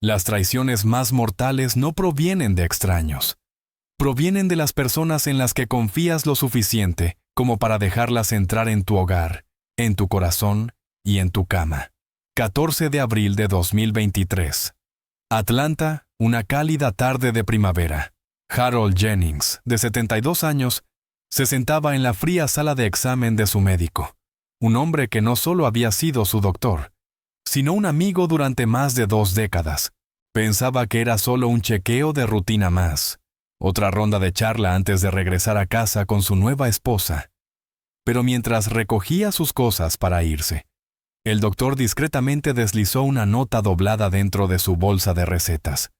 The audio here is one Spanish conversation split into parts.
Las traiciones más mortales no provienen de extraños. Provienen de las personas en las que confías lo suficiente como para dejarlas entrar en tu hogar, en tu corazón y en tu cama. 14 de abril de 2023. Atlanta, una cálida tarde de primavera. Harold Jennings, de 72 años, se sentaba en la fría sala de examen de su médico, un hombre que no solo había sido su doctor, sino un amigo durante más de 2 décadas. Pensaba que era solo un chequeo de rutina más, otra ronda de charla antes de regresar a casa con su nueva esposa. Pero mientras recogía sus cosas para irse, el doctor discretamente deslizó una nota doblada dentro de su bolsa de recetas.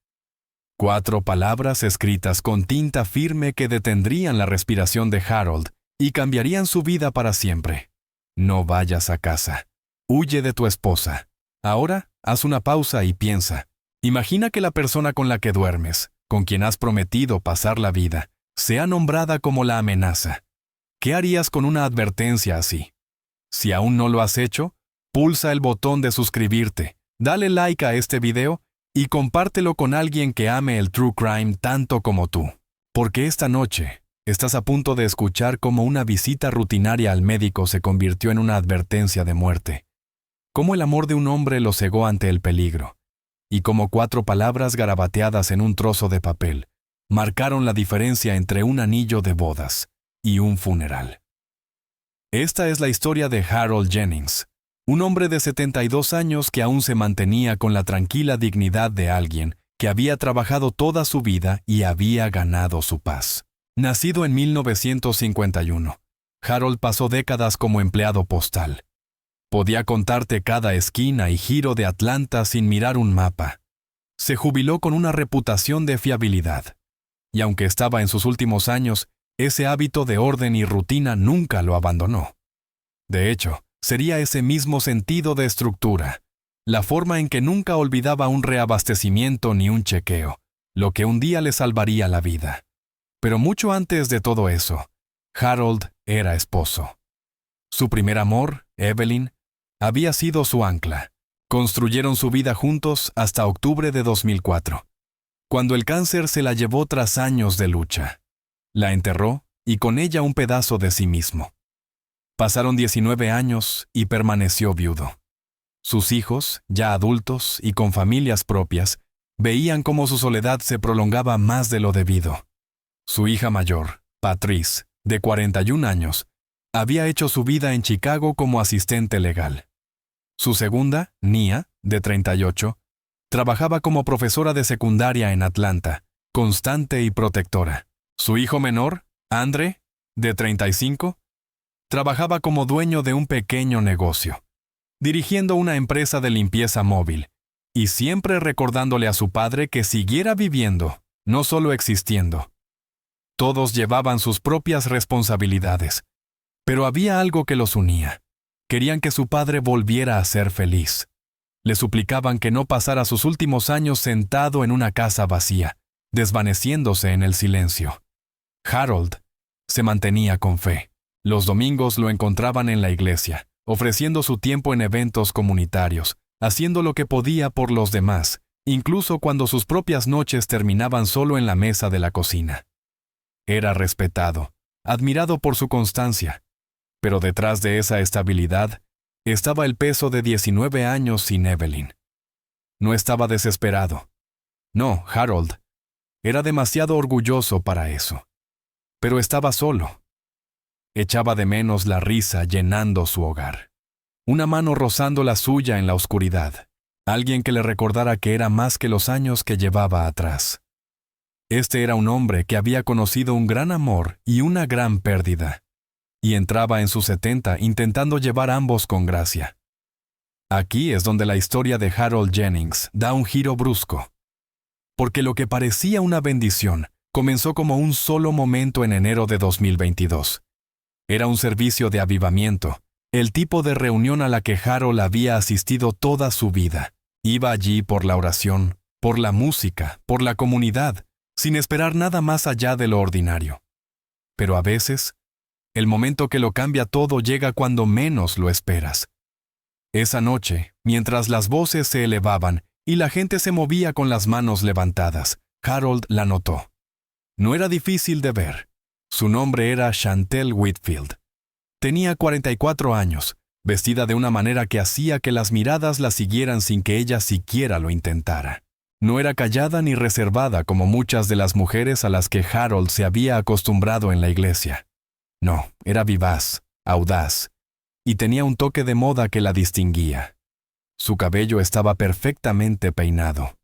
4 palabras escritas con tinta firme que detendrían la respiración de Harold y cambiarían su vida para siempre. No vayas a casa. Huye de tu esposa. Ahora, haz una pausa y piensa. Imagina que la persona con la que duermes, con quien has prometido pasar la vida, sea nombrada como la amenaza. ¿Qué harías con una advertencia así? Si aún no lo has hecho, pulsa el botón de suscribirte, dale like a este video y compártelo con alguien que ame el true crime tanto como tú. Porque esta noche estás a punto de escuchar cómo una visita rutinaria al médico se convirtió en una advertencia de muerte. Cómo el amor de un hombre lo cegó ante el peligro. Y cómo 4 palabras garabateadas en un trozo de papel marcaron la diferencia entre un anillo de bodas y un funeral. Esta es la historia de Harold Jennings, un hombre de 72 años que aún se mantenía con la tranquila dignidad de alguien que había trabajado toda su vida y había ganado su paz. Nacido en 1951, Harold pasó décadas como empleado postal. Podía contarte cada esquina y giro de Atlanta sin mirar un mapa. Se jubiló con una reputación de fiabilidad. Y aunque estaba en sus últimos años, ese hábito de orden y rutina nunca lo abandonó. De hecho, sería ese mismo sentido de estructura, la forma en que nunca olvidaba un reabastecimiento ni un chequeo, lo que un día le salvaría la vida. Pero mucho antes de todo eso, Harold era esposo. Su primer amor, Evelyn, había sido su ancla. Construyeron su vida juntos hasta octubre de 2004, cuando el cáncer se la llevó tras años de lucha. La enterró y con ella un pedazo de sí mismo. Pasaron 19 años y permaneció viudo. Sus hijos, ya adultos y con familias propias, veían cómo su soledad se prolongaba más de lo debido. Su hija mayor, Patrice, de 41 años, había hecho su vida en Chicago como asistente legal. Su segunda, Nia, de 38, trabajaba como profesora de secundaria en Atlanta, constante y protectora. Su hijo menor, Andre, de 35, trabajaba como dueño de un pequeño negocio, dirigiendo una empresa de limpieza móvil, y siempre recordándole a su padre que siguiera viviendo, no solo existiendo. Todos llevaban sus propias responsabilidades, pero había algo que los unía. Querían que su padre volviera a ser feliz. Le suplicaban que no pasara sus últimos años sentado en una casa vacía, desvaneciéndose en el silencio. Harold se mantenía con fe. Los domingos lo encontraban en la iglesia, ofreciendo su tiempo en eventos comunitarios, haciendo lo que podía por los demás, incluso cuando sus propias noches terminaban solo en la mesa de la cocina. Era respetado, admirado por su constancia, pero detrás de esa estabilidad estaba el peso de 19 años sin Evelyn. No estaba desesperado. No, Harold era demasiado orgulloso para eso. Pero estaba solo. Echaba de menos la risa llenando su hogar. Una mano rozando la suya en la oscuridad. Alguien que le recordara que era más que los años que llevaba atrás. Este era un hombre que había conocido un gran amor y una gran pérdida. Y entraba en sus 70 intentando llevar ambos con gracia. Aquí es donde la historia de Harold Jennings da un giro brusco. Porque lo que parecía una bendición comenzó como un solo momento en enero de 2022. Era un servicio de avivamiento, el tipo de reunión a la que Harold había asistido toda su vida. Iba allí por la oración, por la música, por la comunidad, sin esperar nada más allá de lo ordinario. Pero a veces, el momento que lo cambia todo llega cuando menos lo esperas. Esa noche, mientras las voces se elevaban y la gente se movía con las manos levantadas. Harold la notó. No era difícil de ver. Su nombre era Chantel Whitfield. Tenía 44 años, vestida de una manera que hacía que las miradas la siguieran sin que ella siquiera lo intentara. No era callada ni reservada como muchas de las mujeres a las que Harold se había acostumbrado en la iglesia. No, era vivaz, audaz, y tenía un toque de moda que la distinguía. Su cabello estaba perfectamente peinado.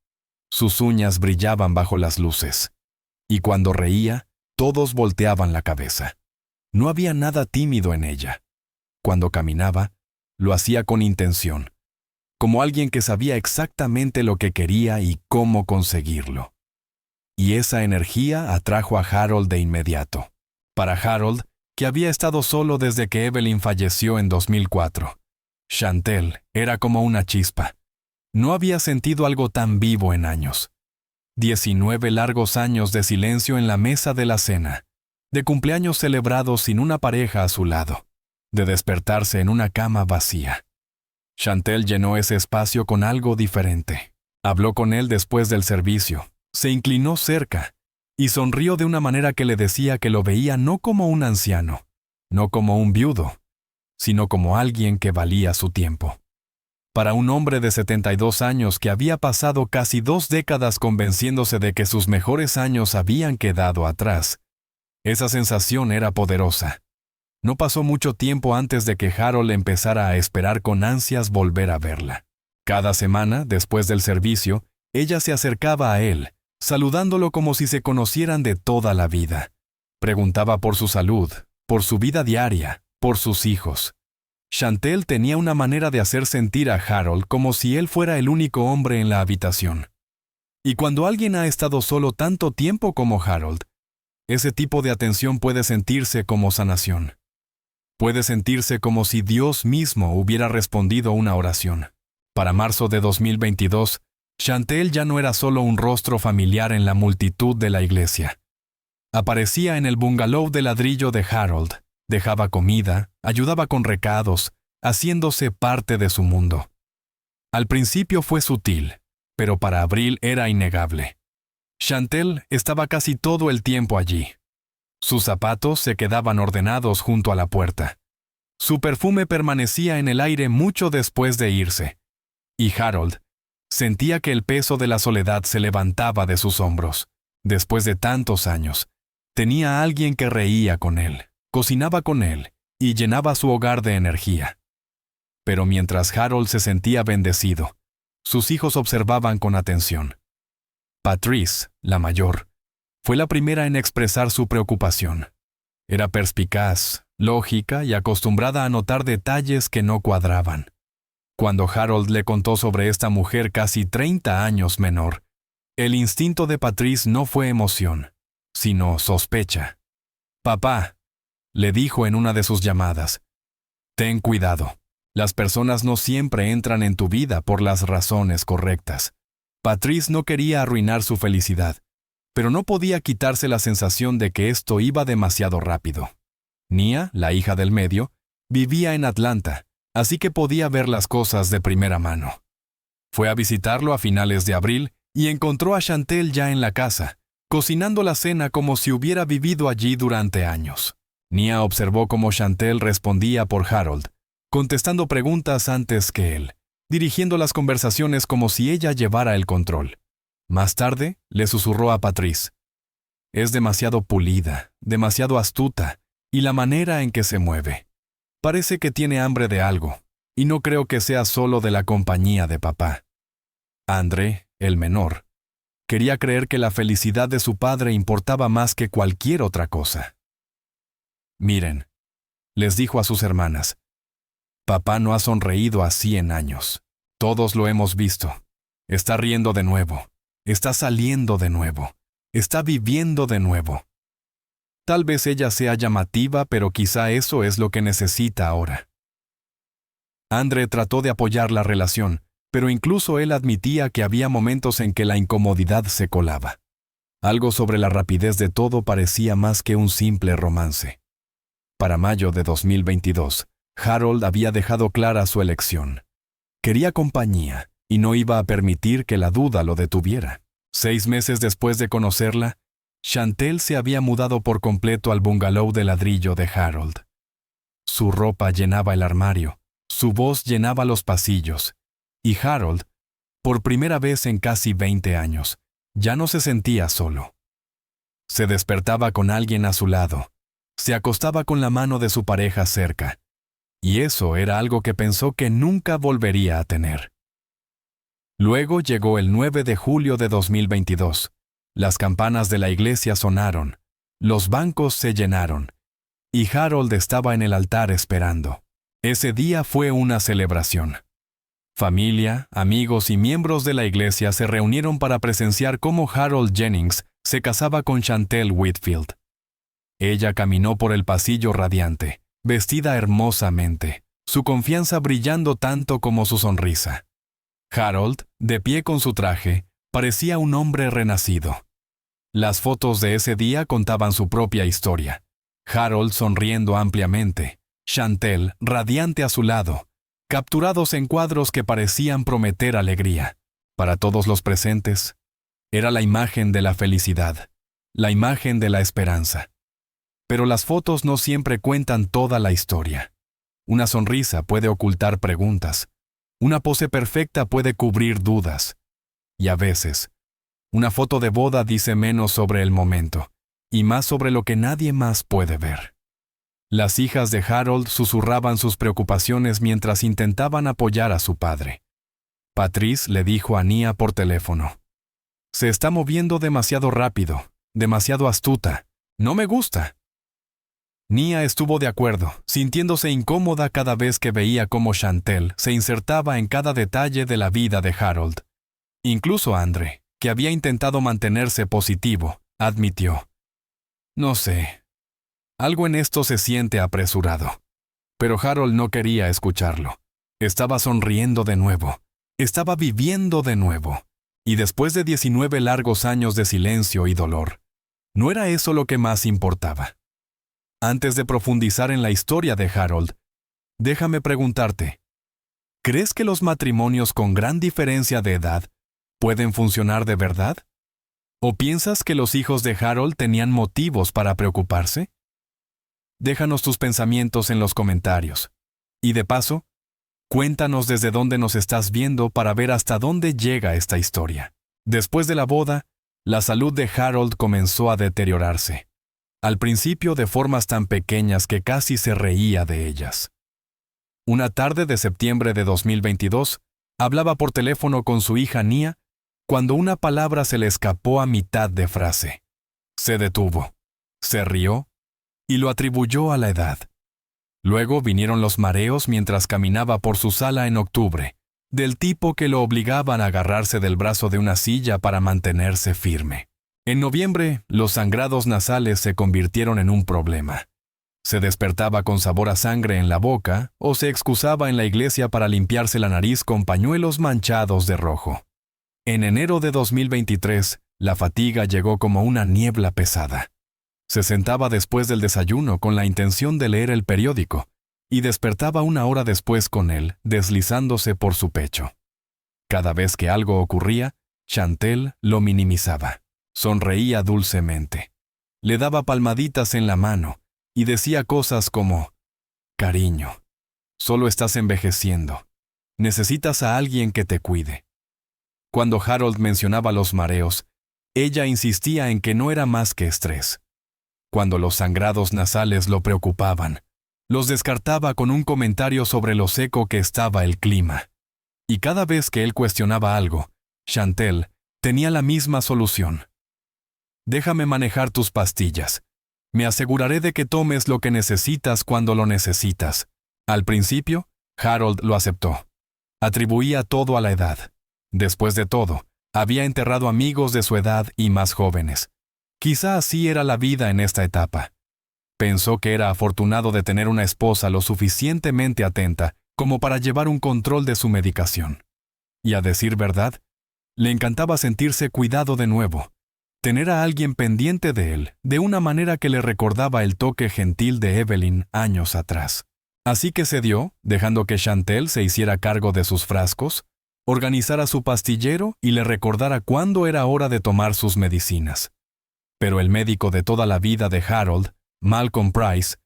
Sus uñas brillaban bajo las luces. Y cuando reía, todos volteaban la cabeza. No había nada tímido en ella. Cuando caminaba, lo hacía con intención, como alguien que sabía exactamente lo que quería y cómo conseguirlo. Y esa energía atrajo a Harold de inmediato. Para Harold, que había estado solo desde que Evelyn falleció en 2004, Chantel era como una chispa. No había sentido algo tan vivo en años. 19 largos años de silencio en la mesa de la cena, de cumpleaños celebrados sin una pareja a su lado, de despertarse en una cama vacía. Chantel llenó ese espacio con algo diferente. Habló con él después del servicio, se inclinó cerca y sonrió de una manera que le decía que lo veía no como un anciano, no como un viudo, sino como alguien que valía su tiempo. Para un hombre de 72 años que había pasado casi 2 décadas convenciéndose de que sus mejores años habían quedado atrás, esa sensación era poderosa. No pasó mucho tiempo antes de que Harold empezara a esperar con ansias volver a verla. Cada semana, después del servicio, ella se acercaba a él, saludándolo como si se conocieran de toda la vida. Preguntaba por su salud, por su vida diaria, por sus hijos. Chantel tenía una manera de hacer sentir a Harold como si él fuera el único hombre en la habitación. Y cuando alguien ha estado solo tanto tiempo como Harold, ese tipo de atención puede sentirse como sanación. Puede sentirse como si Dios mismo hubiera respondido una oración. Para marzo de 2022, Chantel ya no era solo un rostro familiar en la multitud de la iglesia. Aparecía en el bungalow de ladrillo de Harold, dejaba comida, ayudaba con recados, haciéndose parte de su mundo. Al principio fue sutil, pero para abril era innegable. Chantel estaba casi todo el tiempo allí. Sus zapatos se quedaban ordenados junto a la puerta. Su perfume permanecía en el aire mucho después de irse. Y Harold sentía que el peso de la soledad se levantaba de sus hombros. Después de tantos años, tenía a alguien que reía con él, cocinaba con él y llenaba su hogar de energía. Pero mientras Harold se sentía bendecido, sus hijos observaban con atención. Patrice, la mayor, fue la primera en expresar su preocupación. Era perspicaz, lógica y acostumbrada a notar detalles que no cuadraban. Cuando Harold le contó sobre esta mujer casi 30 años menor, el instinto de Patrice no fue emoción, sino sospecha. «Papá», le dijo en una de sus llamadas, «ten cuidado. Las personas no siempre entran en tu vida por las razones correctas». Patrice no quería arruinar su felicidad, pero no podía quitarse la sensación de que esto iba demasiado rápido. Nia, la hija del medio, vivía en Atlanta, así que podía ver las cosas de primera mano. Fue a visitarlo a finales de abril y encontró a Chantel ya en la casa, cocinando la cena como si hubiera vivido allí durante años. Nia observó cómo Chantel respondía por Harold, contestando preguntas antes que él, dirigiendo las conversaciones como si ella llevara el control. Más tarde, le susurró a Patrice, «Es demasiado pulida, demasiado astuta, y la manera en que se mueve. Parece que tiene hambre de algo, y no creo que sea solo de la compañía de papá». André, el menor, quería creer que la felicidad de su padre importaba más que cualquier otra cosa. «Miren», les dijo a sus hermanas, «papá no ha sonreído así en años. Todos lo hemos visto. Está riendo de nuevo. Está saliendo de nuevo. Está viviendo de nuevo. Tal vez ella sea llamativa, pero quizá eso es lo que necesita ahora». André trató de apoyar la relación, pero incluso él admitía que había momentos en que la incomodidad se colaba. Algo sobre la rapidez de todo parecía más que un simple romance. Para mayo de 2022, Harold había dejado clara su elección. Quería compañía, y no iba a permitir que la duda lo detuviera. 6 meses después de conocerla, Chantel se había mudado por completo al bungalow de ladrillo de Harold. Su ropa llenaba el armario, su voz llenaba los pasillos, y Harold, por primera vez en casi 20 años, ya no se sentía solo. Se despertaba con alguien a su lado, se acostaba con la mano de su pareja cerca, y eso era algo que pensó que nunca volvería a tener. Luego llegó el 9 de julio de 2022. Las campanas de la iglesia sonaron, los bancos se llenaron, y Harold estaba en el altar esperando. Ese día fue una celebración. Familia, amigos y miembros de la iglesia se reunieron para presenciar cómo Harold Jennings se casaba con Chantel Whitfield. Ella caminó por el pasillo radiante, vestida hermosamente, su confianza brillando tanto como su sonrisa. Harold, de pie con su traje, parecía un hombre renacido. Las fotos de ese día contaban su propia historia. Harold sonriendo ampliamente, Chantel radiante a su lado, capturados en cuadros que parecían prometer alegría. Para todos los presentes, era la imagen de la felicidad, la imagen de la esperanza. Pero las fotos no siempre cuentan toda la historia. Una sonrisa puede ocultar preguntas. Una pose perfecta puede cubrir dudas. Y a veces, una foto de boda dice menos sobre el momento, y más sobre lo que nadie más puede ver. Las hijas de Harold susurraban sus preocupaciones mientras intentaban apoyar a su padre. Patrice le dijo a Nia por teléfono: «Se está moviendo demasiado rápido, demasiado astuta. No me gusta». Nia estuvo de acuerdo, sintiéndose incómoda cada vez que veía cómo Chantel se insertaba en cada detalle de la vida de Harold. Incluso Andre, que había intentado mantenerse positivo, admitió: «No sé. Algo en esto se siente apresurado». Pero Harold no quería escucharlo. Estaba sonriendo de nuevo. Estaba viviendo de nuevo. Y después de 19 largos años de silencio y dolor, no era eso lo que más importaba. Antes de profundizar en la historia de Harold, déjame preguntarte, ¿crees que los matrimonios con gran diferencia de edad pueden funcionar de verdad? ¿O piensas que los hijos de Harold tenían motivos para preocuparse? Déjanos tus pensamientos en los comentarios. Y de paso, cuéntanos desde dónde nos estás viendo para ver hasta dónde llega esta historia. Después de la boda, la salud de Harold comenzó a deteriorarse. Al principio de formas tan pequeñas que casi se reía de ellas. Una tarde de septiembre de 2022, hablaba por teléfono con su hija Nia cuando una palabra se le escapó a mitad de frase. Se detuvo, se rió y lo atribuyó a la edad. Luego vinieron los mareos mientras caminaba por su sala en octubre, del tipo que lo obligaban a agarrarse del brazo de una silla para mantenerse firme. En noviembre, los sangrados nasales se convirtieron en un problema. Se despertaba con sabor a sangre en la boca o se excusaba en la iglesia para limpiarse la nariz con pañuelos manchados de rojo. En enero de 2023, la fatiga llegó como una niebla pesada. Se sentaba después del desayuno con la intención de leer el periódico y despertaba una hora después con él deslizándose por su pecho. Cada vez que algo ocurría, Chantel lo minimizaba. Sonreía dulcemente. Le daba palmaditas en la mano y decía cosas como: «Cariño, solo estás envejeciendo. Necesitas a alguien que te cuide». Cuando Harold mencionaba los mareos, ella insistía en que no era más que estrés. Cuando los sangrados nasales lo preocupaban, los descartaba con un comentario sobre lo seco que estaba el clima. Y cada vez que él cuestionaba algo, Chantel tenía la misma solución. «Déjame manejar tus pastillas. Me aseguraré de que tomes lo que necesitas cuando lo necesitas». Al principio, Harold lo aceptó. Atribuía todo a la edad. Después de todo, había enterrado amigos de su edad y más jóvenes. Quizá así era la vida en esta etapa. Pensó que era afortunado de tener una esposa lo suficientemente atenta como para llevar un control de su medicación. Y a decir verdad, le encantaba sentirse cuidado de nuevo. Tener a alguien pendiente de él, de una manera que le recordaba el toque gentil de Evelyn años atrás. Así que cedió, dejando que Chantel se hiciera cargo de sus frascos, organizara su pastillero y le recordara cuándo era hora de tomar sus medicinas. Pero el médico de toda la vida de Harold, Malcolm Price,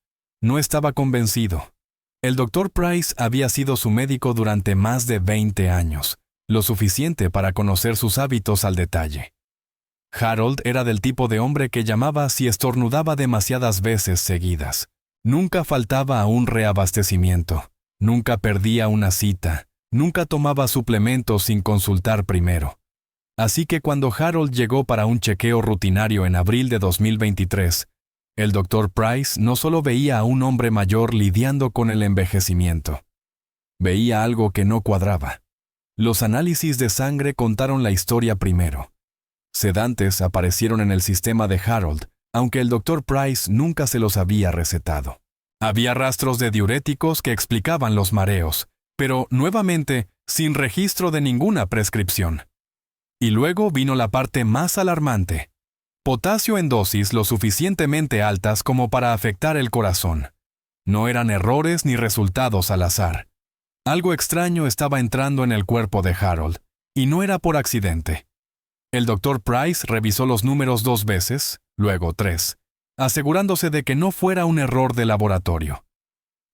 no estaba convencido. El Dr. Price había sido su médico durante más de 20 años, lo suficiente para conocer sus hábitos al detalle. Harold era del tipo de hombre que llamaba si estornudaba demasiadas veces seguidas. Nunca faltaba a un reabastecimiento, nunca perdía una cita, nunca tomaba suplementos sin consultar primero. Así que cuando Harold llegó para un chequeo rutinario en abril de 2023, el Dr. Price no solo veía a un hombre mayor lidiando con el envejecimiento. Veía algo que no cuadraba. Los análisis de sangre contaron la historia primero. Sedantes aparecieron en el sistema de Harold, aunque el Dr. Price nunca se los había recetado. Había rastros de diuréticos que explicaban los mareos, pero, nuevamente, sin registro de ninguna prescripción. Y luego vino la parte más alarmante. Potasio en dosis lo suficientemente altas como para afectar el corazón. No eran errores ni resultados al azar. Algo extraño estaba entrando en el cuerpo de Harold, y no era por accidente. El Dr. Price revisó los números 2 veces, luego 3, asegurándose de que no fuera un error de laboratorio.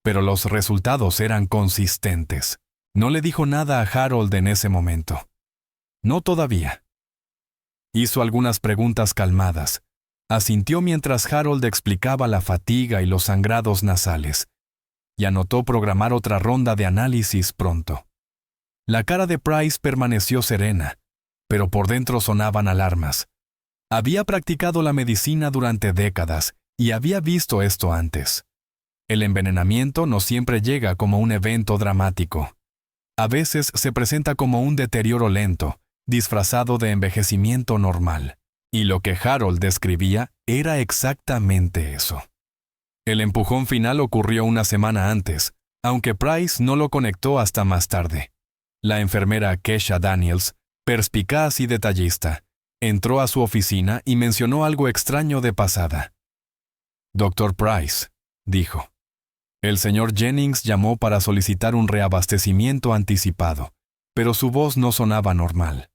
Pero los resultados eran consistentes. No le dijo nada a Harold en ese momento. No todavía. Hizo algunas preguntas calmadas. Asintió mientras Harold explicaba la fatiga y los sangrados nasales, y anotó programar otra ronda de análisis pronto. La cara de Price permaneció serena, pero por dentro sonaban alarmas. Había practicado la medicina durante décadas y había visto esto antes. El envenenamiento no siempre llega como un evento dramático. A veces se presenta como un deterioro lento, disfrazado de envejecimiento normal. Y lo que Harold describía era exactamente eso. El empujón final ocurrió una semana antes, aunque Price no lo conectó hasta más tarde. La enfermera Kesha Daniels, perspicaz y detallista, entró a su oficina y mencionó algo extraño de pasada. «Dr. Price», dijo. El señor Jennings llamó para solicitar un reabastecimiento anticipado, pero su voz no sonaba normal.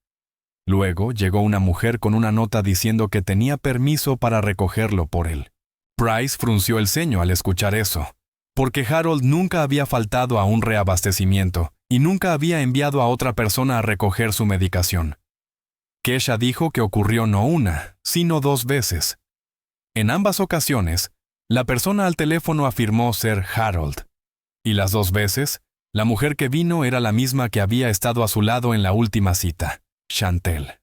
Luego llegó una mujer con una nota diciendo que tenía permiso para recogerlo por él. Price frunció el ceño al escuchar eso, porque Harold nunca había faltado a un reabastecimiento y nunca había enviado a otra persona a recoger su medicación. Kesha dijo que ocurrió no una, sino 2 veces. En ambas ocasiones, la persona al teléfono afirmó ser Harold. Y las 2 veces, la mujer que vino era la misma que había estado a su lado en la última cita, Chantel.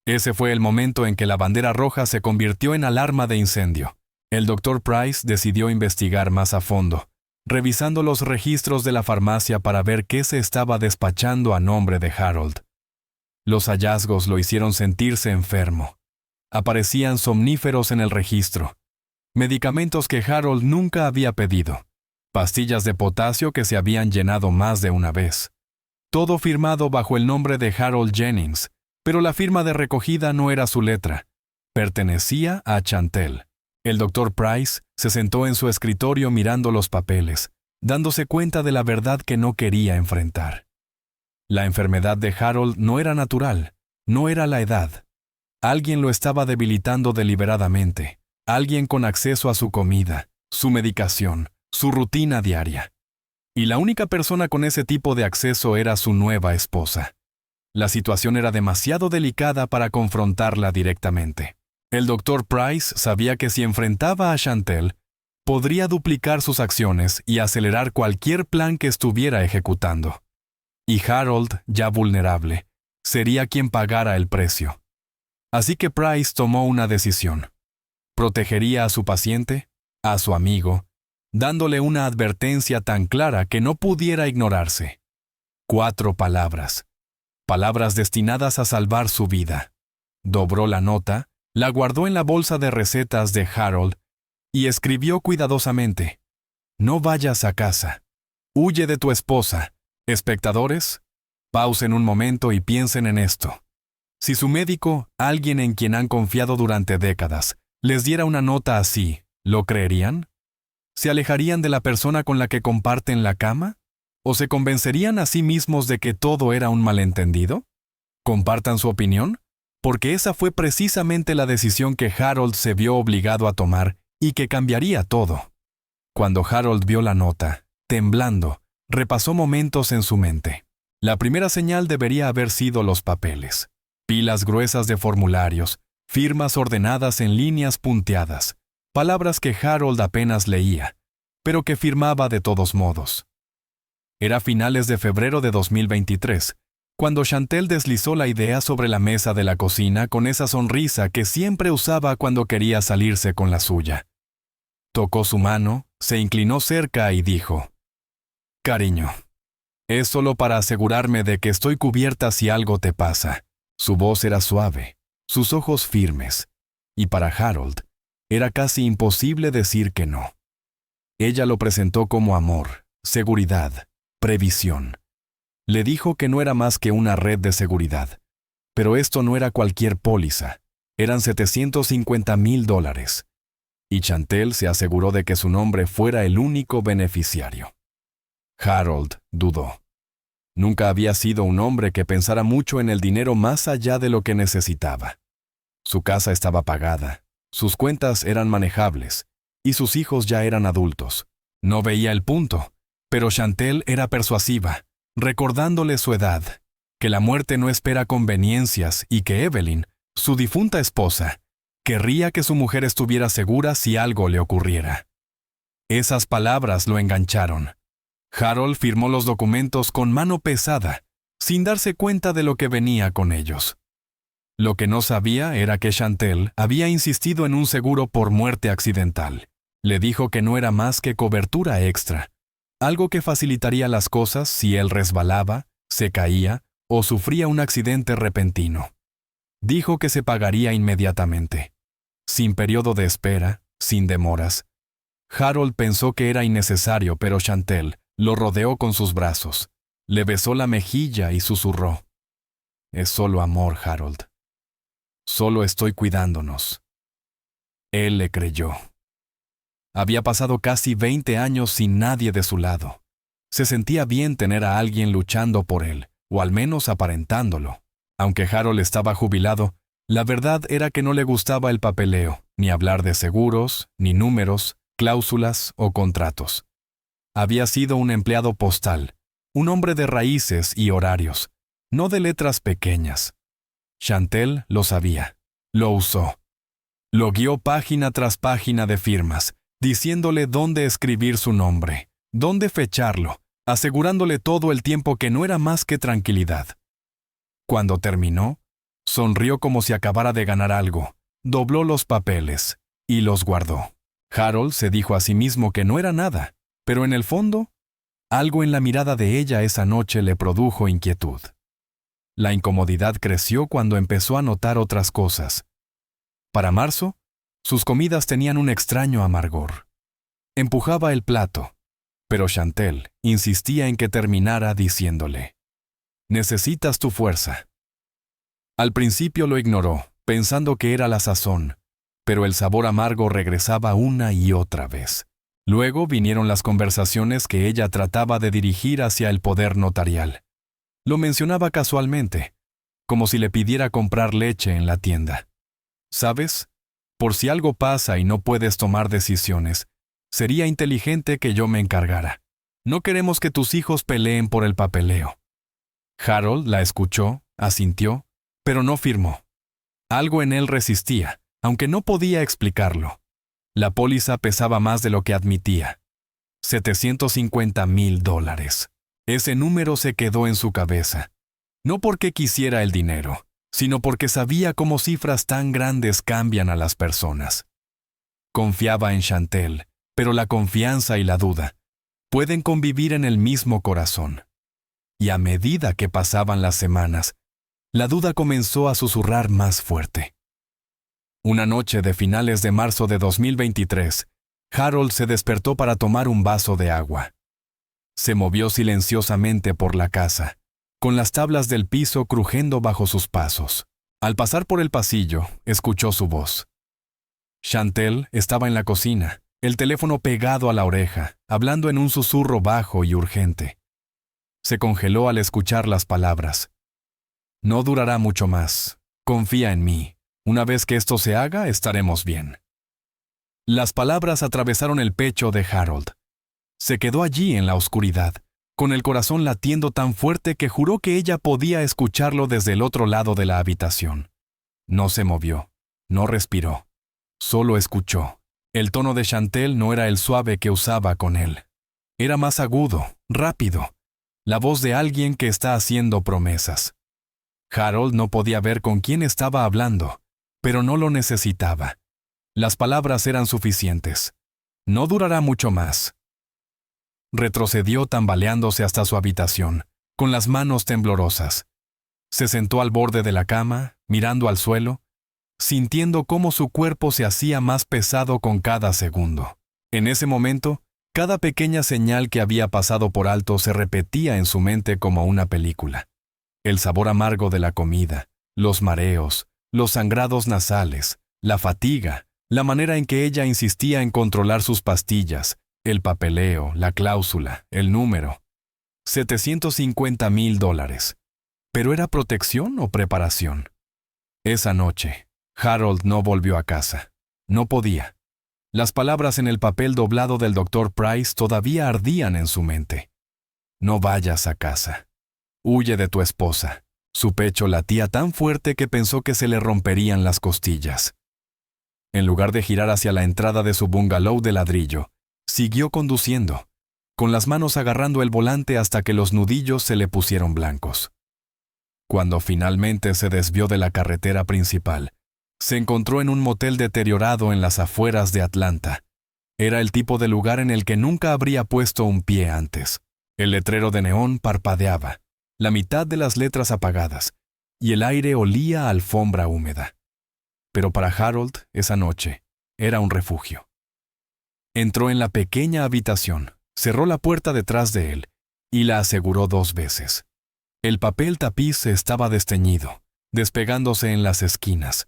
Ese fue el momento en que la bandera roja se convirtió en alarma de incendio. El Dr. Price decidió investigar más a fondo, revisando los registros de la farmacia para ver qué se estaba despachando a nombre de Harold. Los hallazgos lo hicieron sentirse enfermo. Aparecían somníferos en el registro, medicamentos que Harold nunca había pedido, pastillas de potasio que se habían llenado más de una vez. Todo firmado bajo el nombre de Harold Jennings, pero la firma de recogida no era su letra. Pertenecía a Chantel. El Dr. Price se sentó en su escritorio mirando los papeles, dándose cuenta de la verdad que no quería enfrentar. La enfermedad de Harold no era natural, no era la edad. Alguien lo estaba debilitando deliberadamente, alguien con acceso a su comida, su medicación, su rutina diaria. Y la única persona con ese tipo de acceso era su nueva esposa. La situación era demasiado delicada para confrontarla directamente. El Dr. Price sabía que si enfrentaba a Chantel, podría duplicar sus acciones y acelerar cualquier plan que estuviera ejecutando. Y Harold, ya vulnerable, sería quien pagara el precio. Así que Price tomó una decisión. Protegería a su paciente, a su amigo, dándole una advertencia tan clara que no pudiera ignorarse. 4 palabras. Palabras destinadas a salvar su vida. Dobró la nota, la guardó en la bolsa de recetas de Harold y escribió cuidadosamente: «No vayas a casa. Huye de tu esposa. Espectadores, pausen un momento y piensen en esto. Si su médico, alguien en quien han confiado durante décadas, les diera una nota así, ¿lo creerían? ¿Se alejarían de la persona con la que comparten la cama? ¿O se convencerían a sí mismos de que todo era un malentendido? ¿Compartan su opinión? Porque esa fue precisamente la decisión que Harold se vio obligado a tomar y que cambiaría todo. Cuando Harold vio la nota, temblando, repasó momentos en su mente. La primera señal debería haber sido los papeles. Pilas gruesas de formularios, firmas ordenadas en líneas punteadas, palabras que Harold apenas leía, pero que firmaba de todos modos. Era finales de febrero de 2023, cuando Chantel deslizó la idea sobre la mesa de la cocina con esa sonrisa que siempre usaba cuando quería salirse con la suya. Tocó su mano, se inclinó cerca y dijo: «Cariño, es solo para asegurarme de que estoy cubierta si algo te pasa». Su voz era suave, sus ojos firmes, y para Harold era casi imposible decir que no. Ella lo presentó como amor, seguridad, previsión. Le dijo que no era más que una red de seguridad. Pero esto no era cualquier póliza. Eran $750,000. Y Chantel se aseguró de que su nombre fuera el único beneficiario. Harold dudó. Nunca había sido un hombre que pensara mucho en el dinero más allá de lo que necesitaba. Su casa estaba pagada, sus cuentas eran manejables, y sus hijos ya eran adultos. No veía el punto, pero Chantel era persuasiva, recordándole su edad, que la muerte no espera conveniencias y que Evelyn, su difunta esposa, querría que su mujer estuviera segura si algo le ocurriera. Esas palabras lo engancharon. Harold firmó los documentos con mano pesada, sin darse cuenta de lo que venía con ellos. Lo que no sabía era que Chantel había insistido en un seguro por muerte accidental. Le dijo que no era más que cobertura extra, algo que facilitaría las cosas si él resbalaba, se caía o sufría un accidente repentino. Dijo que se pagaría inmediatamente, sin periodo de espera, sin demoras. Harold pensó que era innecesario, pero Chantel lo rodeó con sus brazos, le besó la mejilla y susurró: «Es solo amor, Harold. Solo estoy cuidándonos». Él le creyó. Había pasado casi 20 años sin nadie de su lado. Se sentía bien tener a alguien luchando por él, o al menos aparentándolo. Aunque Harold estaba jubilado, la verdad era que no le gustaba el papeleo, ni hablar de seguros, ni números, cláusulas o contratos. Había sido un empleado postal, un hombre de raíces y horarios, no de letras pequeñas. Chantel lo sabía, lo usó. Lo guió página tras página de firmas, diciéndole dónde escribir su nombre, dónde fecharlo, asegurándole todo el tiempo que no era más que tranquilidad. Cuando terminó, sonrió como si acabara de ganar algo, dobló los papeles y los guardó. Harold se dijo a sí mismo que no era nada, pero en el fondo, algo en la mirada de ella esa noche le produjo inquietud. La incomodidad creció cuando empezó a notar otras cosas. Para marzo, sus comidas tenían un extraño amargor. Empujaba el plato, pero Chantel insistía en que terminara diciéndole: «Necesitas tu fuerza». Al principio lo ignoró, pensando que era la sazón, pero el sabor amargo regresaba una y otra vez. Luego vinieron las conversaciones que ella trataba de dirigir hacia el poder notarial. Lo mencionaba casualmente, como si le pidiera comprar leche en la tienda. «¿Sabes? Por si algo pasa y no puedes tomar decisiones, sería inteligente que yo me encargara. No queremos que tus hijos peleen por el papeleo». Harold la escuchó, asintió, pero no firmó. Algo en él resistía, aunque no podía explicarlo. La póliza pesaba más de lo que admitía. $750,000. Ese número se quedó en su cabeza. No porque quisiera el dinero, sino porque sabía cómo cifras tan grandes cambian a las personas. Confiaba en Chantel, pero la confianza y la duda pueden convivir en el mismo corazón. Y a medida que pasaban las semanas, la duda comenzó a susurrar más fuerte. Una noche de finales de marzo de 2023, Harold se despertó para tomar un vaso de agua. Se movió silenciosamente por la casa, con las tablas del piso crujiendo bajo sus pasos. Al pasar por el pasillo, escuchó su voz. Chantel estaba en la cocina, el teléfono pegado a la oreja, hablando en un susurro bajo y urgente. Se congeló al escuchar las palabras. No durará mucho más. Confía en mí. Una vez que esto se haga, estaremos bien. Las palabras atravesaron el pecho de Harold. Se quedó allí en la oscuridad, con el corazón latiendo tan fuerte que juró que ella podía escucharlo desde el otro lado de la habitación. No se movió, no respiró, solo escuchó. El tono de Chantel no era el suave que usaba con él. Era más agudo, rápido, la voz de alguien que está haciendo promesas. Harold no podía ver con quién estaba hablando, pero no lo necesitaba. Las palabras eran suficientes. No durará mucho más. Retrocedió tambaleándose hasta su habitación, con las manos temblorosas. Se sentó al borde de la cama, mirando al suelo, sintiendo cómo su cuerpo se hacía más pesado con cada segundo. En ese momento, cada pequeña señal que había pasado por alto se repetía en su mente como una película. El sabor amargo de la comida, los mareos, los sangrados nasales, la fatiga, la manera en que ella insistía en controlar sus pastillas, el papeleo, la cláusula, el número. $750,000. ¿Pero era protección o preparación? Esa noche, Harold no volvió a casa. No podía. Las palabras en el papel doblado del Dr. Price todavía ardían en su mente. No vayas a casa. Huye de tu esposa. Su pecho latía tan fuerte que pensó que se le romperían las costillas. En lugar de girar hacia la entrada de su bungalow de ladrillo, siguió conduciendo, con las manos agarrando el volante hasta que los nudillos se le pusieron blancos. Cuando finalmente se desvió de la carretera principal, se encontró en un motel deteriorado en las afueras de Atlanta. Era el tipo de lugar en el que nunca habría puesto un pie antes. El letrero de neón parpadeaba, la mitad de las letras apagadas, y el aire olía a alfombra húmeda. Pero para Harold, esa noche, era un refugio. Entró en la pequeña habitación, cerró la puerta detrás de él y la aseguró 2 veces. El papel tapiz estaba desteñido, despegándose en las esquinas.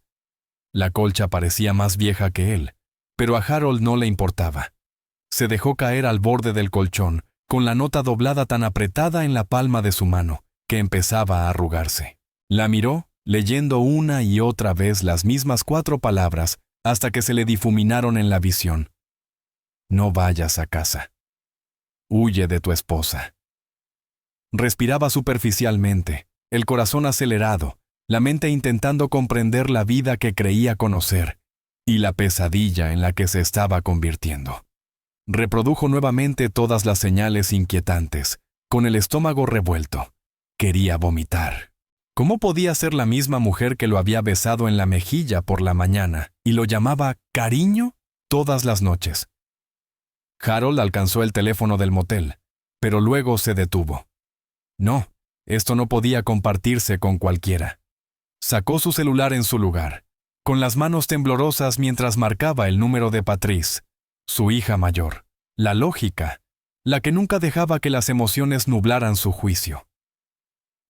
La colcha parecía más vieja que él, pero a Harold no le importaba. Se dejó caer al borde del colchón, con la nota doblada tan apretada en la palma de su mano, que empezaba a arrugarse. La miró, leyendo una y otra vez las mismas 4 palabras, hasta que se le difuminaron en la visión. No vayas a casa. Huye de tu esposa. Respiraba superficialmente, el corazón acelerado, la mente intentando comprender la vida que creía conocer y la pesadilla en la que se estaba convirtiendo. Reprodujo nuevamente todas las señales inquietantes, con el estómago revuelto. Quería vomitar. ¿Cómo podía ser la misma mujer que lo había besado en la mejilla por la mañana y lo llamaba cariño todas las noches? Harold alcanzó el teléfono del motel, pero luego se detuvo. No, esto no podía compartirse con cualquiera. Sacó su celular en su lugar, con las manos temblorosas mientras marcaba el número de Patrice, su hija mayor, la lógica, la que nunca dejaba que las emociones nublaran su juicio.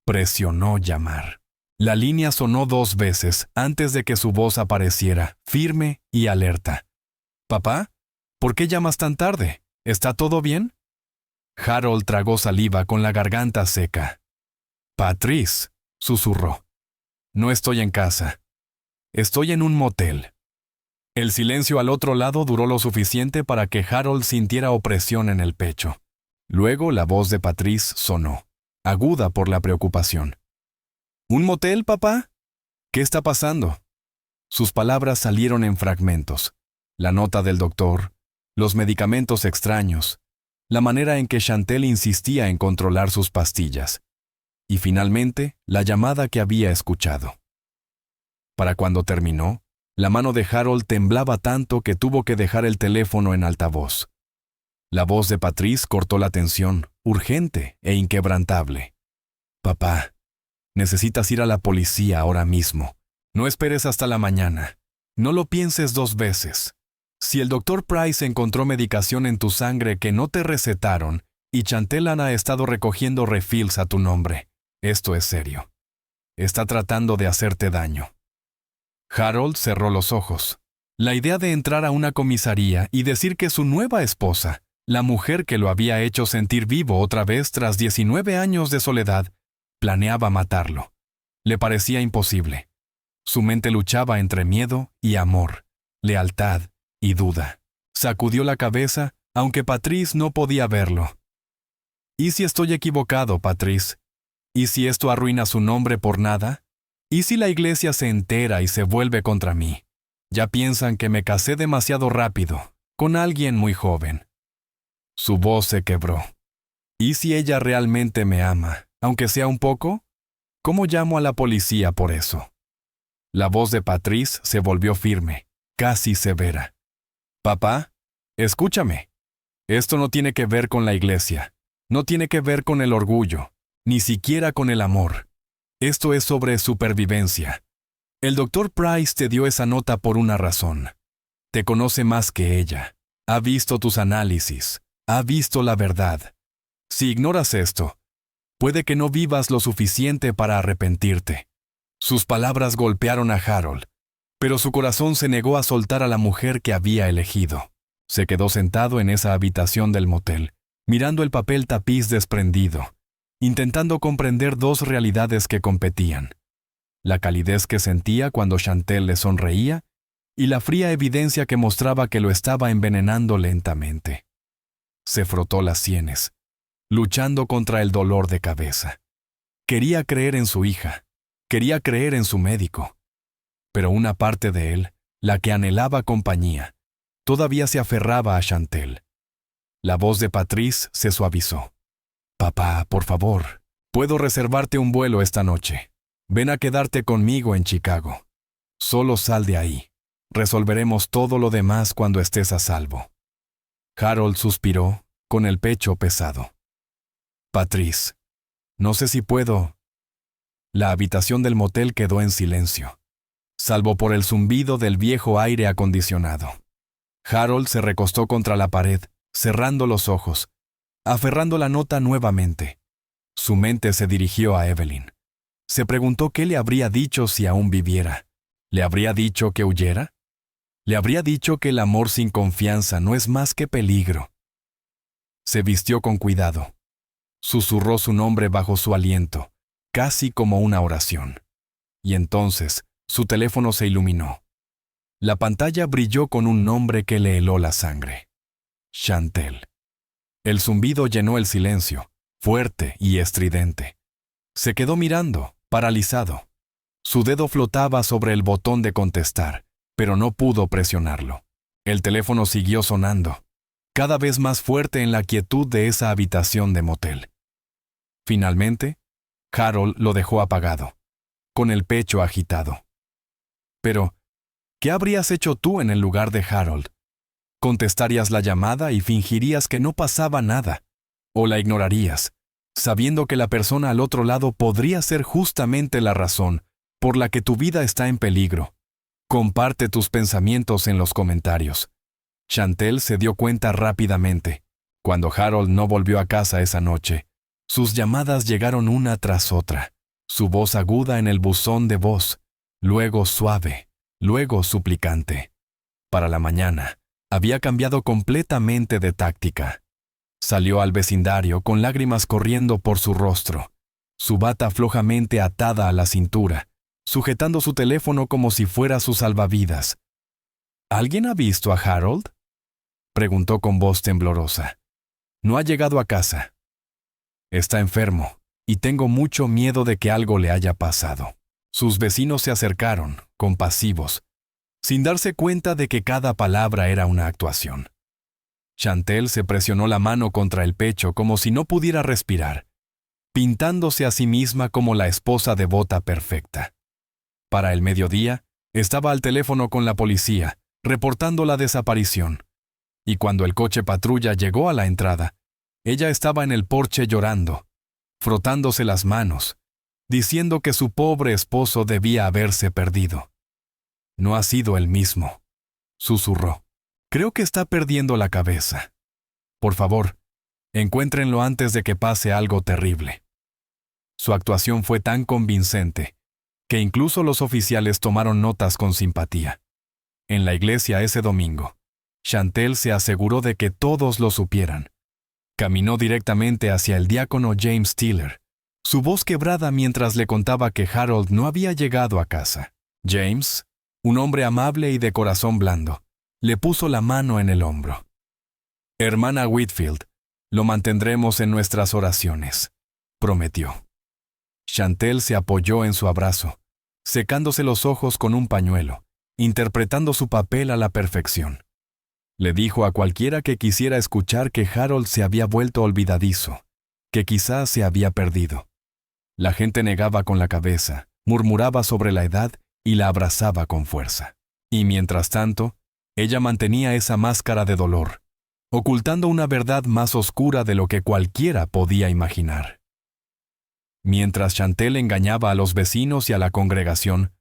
Presionó llamar. La línea sonó 2 veces antes de que su voz apareciera, firme y alerta. «¿Papá? ¿Por qué llamas tan tarde? ¿Está todo bien?» Harold tragó saliva con la garganta seca. «Patrice», susurró. «No estoy en casa. Estoy en un motel». El silencio al otro lado duró lo suficiente para que Harold sintiera opresión en el pecho. Luego la voz de Patrice sonó, aguda por la preocupación. «¿Un motel, papá? ¿Qué está pasando?» Sus palabras salieron en fragmentos. La nota del doctor, los medicamentos extraños, la manera en que Chantel insistía en controlar sus pastillas, y finalmente la llamada que había escuchado. Para cuando terminó, la mano de Harold temblaba tanto que tuvo que dejar el teléfono en altavoz. La voz de Patrice cortó la tensión, urgente e inquebrantable. «Papá, necesitas ir a la policía ahora mismo. No esperes hasta la mañana. No lo pienses 2 veces. Si el Dr. Price encontró medicación en tu sangre que no te recetaron y Chantel ha estado recogiendo refills a tu nombre, esto es serio. Está tratando de hacerte daño». Harold cerró los ojos. La idea de entrar a una comisaría y decir que su nueva esposa, La mujer que lo había hecho sentir vivo otra vez tras 19 años de soledad, planeaba matarlo. Le parecía imposible. Su mente luchaba entre miedo y amor, lealtad y duda. Sacudió la cabeza, aunque Patrice no podía verlo. ¿Y si estoy equivocado, Patrice? ¿Y si esto arruina su nombre por nada? ¿Y si la iglesia se entera y se vuelve contra mí? Ya piensan que me casé demasiado rápido, con alguien muy joven. Su voz se quebró. ¿Y si ella realmente me ama, aunque sea un poco? ¿Cómo llamo a la policía por eso? La voz de Patrice se volvió firme, casi severa. Papá, escúchame. Esto no tiene que ver con la iglesia. No tiene que ver con el orgullo, ni siquiera con el amor. Esto es sobre supervivencia. El Dr. Price te dio esa nota por una razón. Te conoce más que ella. Ha visto tus análisis. Ha visto la verdad. Si ignoras esto, puede que no vivas lo suficiente para arrepentirte. Sus palabras golpearon a Harold, pero su corazón se negó a soltar a la mujer que había elegido. Se quedó sentado en esa habitación del motel, mirando el papel tapiz desprendido, intentando comprender dos realidades que competían: la calidez que sentía cuando Chantel le sonreía y la fría evidencia que mostraba que lo estaba envenenando lentamente. Se frotó las sienes, luchando contra el dolor de cabeza. Quería creer en su hija, quería creer en su médico, pero una parte de él, la que anhelaba compañía, todavía se aferraba a Chantel. La voz de Patrice se suavizó. Papá, por favor, puedo reservarte un vuelo esta noche. Ven a quedarte conmigo en Chicago. Solo sal de ahí. Resolveremos todo lo demás cuando estés a salvo. Harold suspiró, con el pecho pesado. Patrice, no sé si puedo. La habitación del motel quedó en silencio, salvo por el zumbido del viejo aire acondicionado. Harold se recostó contra la pared, cerrando los ojos, aferrando la nota nuevamente. Su mente se dirigió a Evelyn. Se preguntó qué le habría dicho si aún viviera. ¿Le habría dicho que huyera? ¿Le habría dicho que el amor sin confianza no es más que peligro? Se vistió con cuidado. Susurró su nombre bajo su aliento, casi como una oración. Y entonces, su teléfono se iluminó. La pantalla brilló con un nombre que le heló la sangre. Chantel. El zumbido llenó el silencio, fuerte y estridente. Se quedó mirando, paralizado. Su dedo flotaba sobre el botón de contestar, pero no pudo presionarlo. El teléfono siguió sonando, cada vez más fuerte en la quietud de esa habitación de motel. Finalmente, Harold lo dejó apagado, con el pecho agitado. Pero, ¿qué habrías hecho tú en el lugar de Harold? Contestarías la llamada y fingirías que no pasaba nada, o la ignorarías, sabiendo que la persona al otro lado podría ser justamente la razón por la que tu vida está en peligro. Comparte tus pensamientos en los comentarios. Chantel se dio cuenta rápidamente. Cuando Harold no volvió a casa esa noche, sus llamadas llegaron una tras otra, su voz aguda en el buzón de voz, luego suave, luego suplicante. Para la mañana, había cambiado completamente de táctica. Salió al vecindario con lágrimas corriendo por su rostro, su bata flojamente atada a la cintura, sujetando su teléfono como si fuera su salvavidas. ¿Alguien ha visto a Harold?, preguntó con voz temblorosa. No ha llegado a casa. Está enfermo, y tengo mucho miedo de que algo le haya pasado. Sus vecinos se acercaron, compasivos, sin darse cuenta de que cada palabra era una actuación. Chantel se presionó la mano contra el pecho como si no pudiera respirar, pintándose a sí misma como la esposa devota perfecta. Para el mediodía, estaba al teléfono con la policía, reportando la desaparición. Y cuando el coche patrulla llegó a la entrada, ella estaba en el porche llorando, frotándose las manos, diciendo que su pobre esposo debía haberse perdido. No ha sido el mismo, susurró. Creo que está perdiendo la cabeza. Por favor, encuéntrenlo antes de que pase algo terrible. Su actuación fue tan convincente que incluso los oficiales tomaron notas con simpatía. En la iglesia ese domingo, Chantel se aseguró de que todos lo supieran. Caminó directamente hacia el diácono James Tiller, su voz quebrada mientras le contaba que Harold no había llegado a casa. James, un hombre amable y de corazón blando, le puso la mano en el hombro. «Hermana Whitfield, lo mantendremos en nuestras oraciones», prometió. Chantel se apoyó en su abrazo, secándose los ojos con un pañuelo, interpretando su papel a la perfección. Le dijo a cualquiera que quisiera escuchar que Harold se había vuelto olvidadizo, que quizás se había perdido. La gente negaba con la cabeza, murmuraba sobre la edad y la abrazaba con fuerza. Y mientras tanto, ella mantenía esa máscara de dolor, ocultando una verdad más oscura de lo que cualquiera podía imaginar. Mientras Chantel engañaba a los vecinos y a la congregación,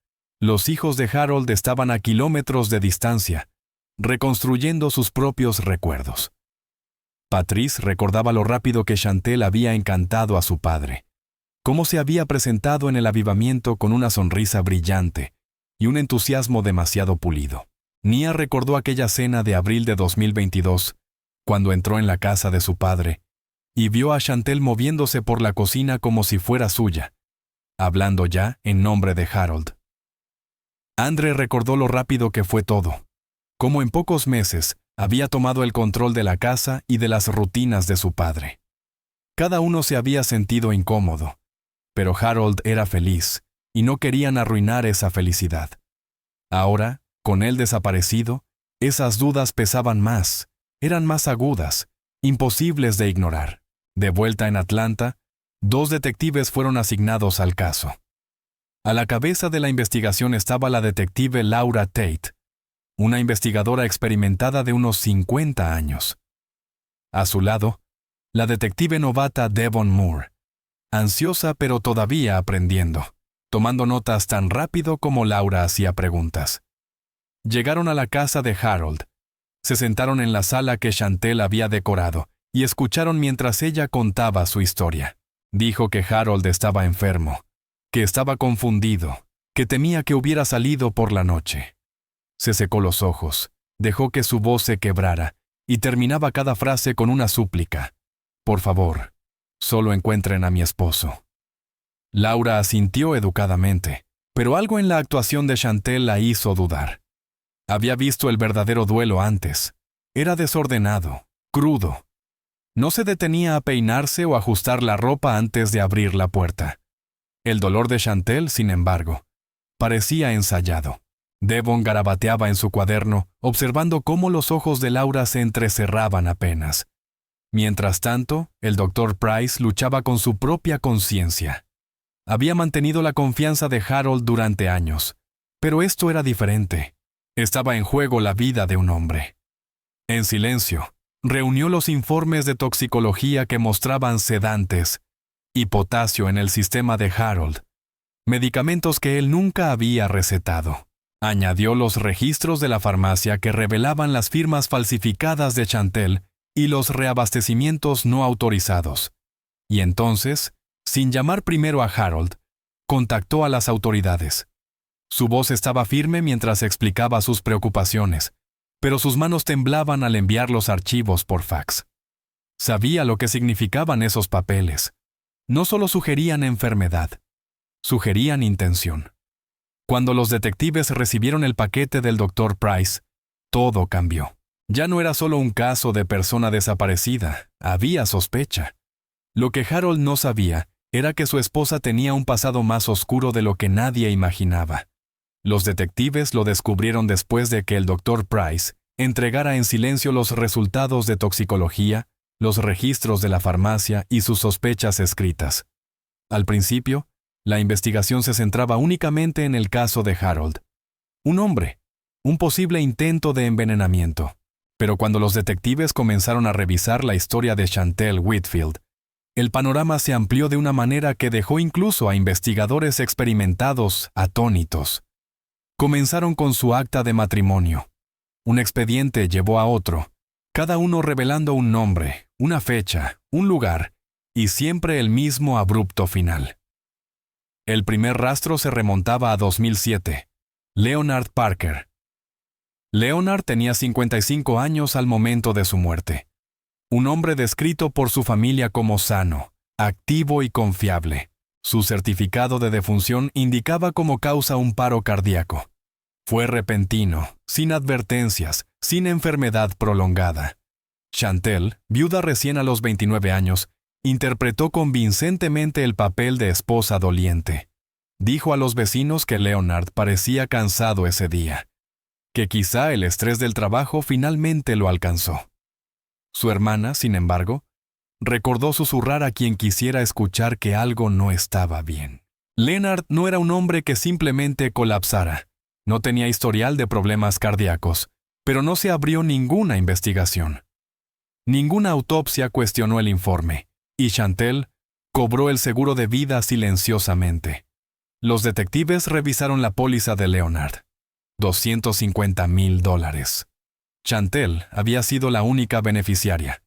los hijos de Harold estaban a kilómetros de distancia, reconstruyendo sus propios recuerdos. Patrice recordaba lo rápido que Chantel había encantado a su padre, cómo se había presentado en el avivamiento con una sonrisa brillante y un entusiasmo demasiado pulido. Nia recordó aquella cena de abril de 2022, cuando entró en la casa de su padre y vio a Chantel moviéndose por la cocina como si fuera suya, hablando ya en nombre de Harold. Andre recordó lo rápido que fue todo, cómo en pocos meses había tomado el control de la casa y de las rutinas de su padre. Cada uno se había sentido incómodo, pero Harold era feliz y no querían arruinar esa felicidad. Ahora, con él desaparecido, esas dudas pesaban más, eran más agudas, imposibles de ignorar. De vuelta en Atlanta, 2 detectives fueron asignados al caso. A la cabeza de la investigación estaba la detective Laura Tate, una investigadora experimentada de unos 50 años. A su lado, la detective novata Devon Moore, ansiosa pero todavía aprendiendo, tomando notas tan rápido como Laura hacía preguntas. Llegaron a la casa de Harold, se sentaron en la sala que Chantel había decorado y escucharon mientras ella contaba su historia. Dijo que Harold estaba enfermo, que estaba confundido, que temía que hubiera salido por la noche. Se secó los ojos, dejó que su voz se quebrara y terminaba cada frase con una súplica. «Por favor, solo encuentren a mi esposo». Laura asintió educadamente, pero algo en la actuación de Chantel la hizo dudar. Había visto el verdadero duelo antes. Era desordenado, crudo. No se detenía a peinarse o ajustar la ropa antes de abrir la puerta. El dolor de Chantel, sin embargo, parecía ensayado. Devon garabateaba en su cuaderno, observando cómo los ojos de Laura se entrecerraban apenas. Mientras tanto, el Dr. Price luchaba con su propia conciencia. Había mantenido la confianza de Harold durante años, pero esto era diferente. Estaba en juego la vida de un hombre. En silencio, reunió los informes de toxicología que mostraban sedantes y potasio en el sistema de Harold, medicamentos que él nunca había recetado. Añadió los registros de la farmacia que revelaban las firmas falsificadas de Chantel y los reabastecimientos no autorizados. Y entonces, sin llamar primero a Harold, contactó a las autoridades. Su voz estaba firme mientras explicaba sus preocupaciones, pero sus manos temblaban al enviar los archivos por fax. Sabía lo que significaban esos papeles. No solo sugerían enfermedad, sugerían intención. Cuando los detectives recibieron el paquete del Dr. Price, todo cambió. Ya no era solo un caso de persona desaparecida, había sospecha. Lo que Harold no sabía era que su esposa tenía un pasado más oscuro de lo que nadie imaginaba. Los detectives lo descubrieron después de que el Dr. Price entregara en silencio los resultados de toxicología, los registros de la farmacia y sus sospechas escritas. Al principio, la investigación se centraba únicamente en el caso de Harold. Un hombre, un posible intento de envenenamiento. Pero cuando los detectives comenzaron a revisar la historia de Chantel Whitfield, el panorama se amplió de una manera que dejó incluso a investigadores experimentados atónitos. Comenzaron con su acta de matrimonio. Un expediente llevó a otro, cada uno revelando un nombre, una fecha, un lugar, y siempre el mismo abrupto final. El primer rastro se remontaba a 2007. Leonard Parker. Leonard tenía 55 años al momento de su muerte. Un hombre descrito por su familia como sano, activo y confiable. Su certificado de defunción indicaba como causa un paro cardíaco. Fue repentino, sin advertencias, sin enfermedad prolongada. Chantel, viuda recién a los 29 años, interpretó convincentemente el papel de esposa doliente. Dijo a los vecinos que Leonard parecía cansado ese día, que quizá el estrés del trabajo finalmente lo alcanzó. Su hermana, sin embargo, recordó susurrar a quien quisiera escuchar que algo no estaba bien. Leonard no era un hombre que simplemente colapsara. No tenía historial de problemas cardíacos, pero no se abrió ninguna investigación. Ninguna autopsia cuestionó el informe, y Chantel cobró el seguro de vida silenciosamente. Los detectives revisaron la póliza de Leonard. $250,000. Chantel había sido la única beneficiaria.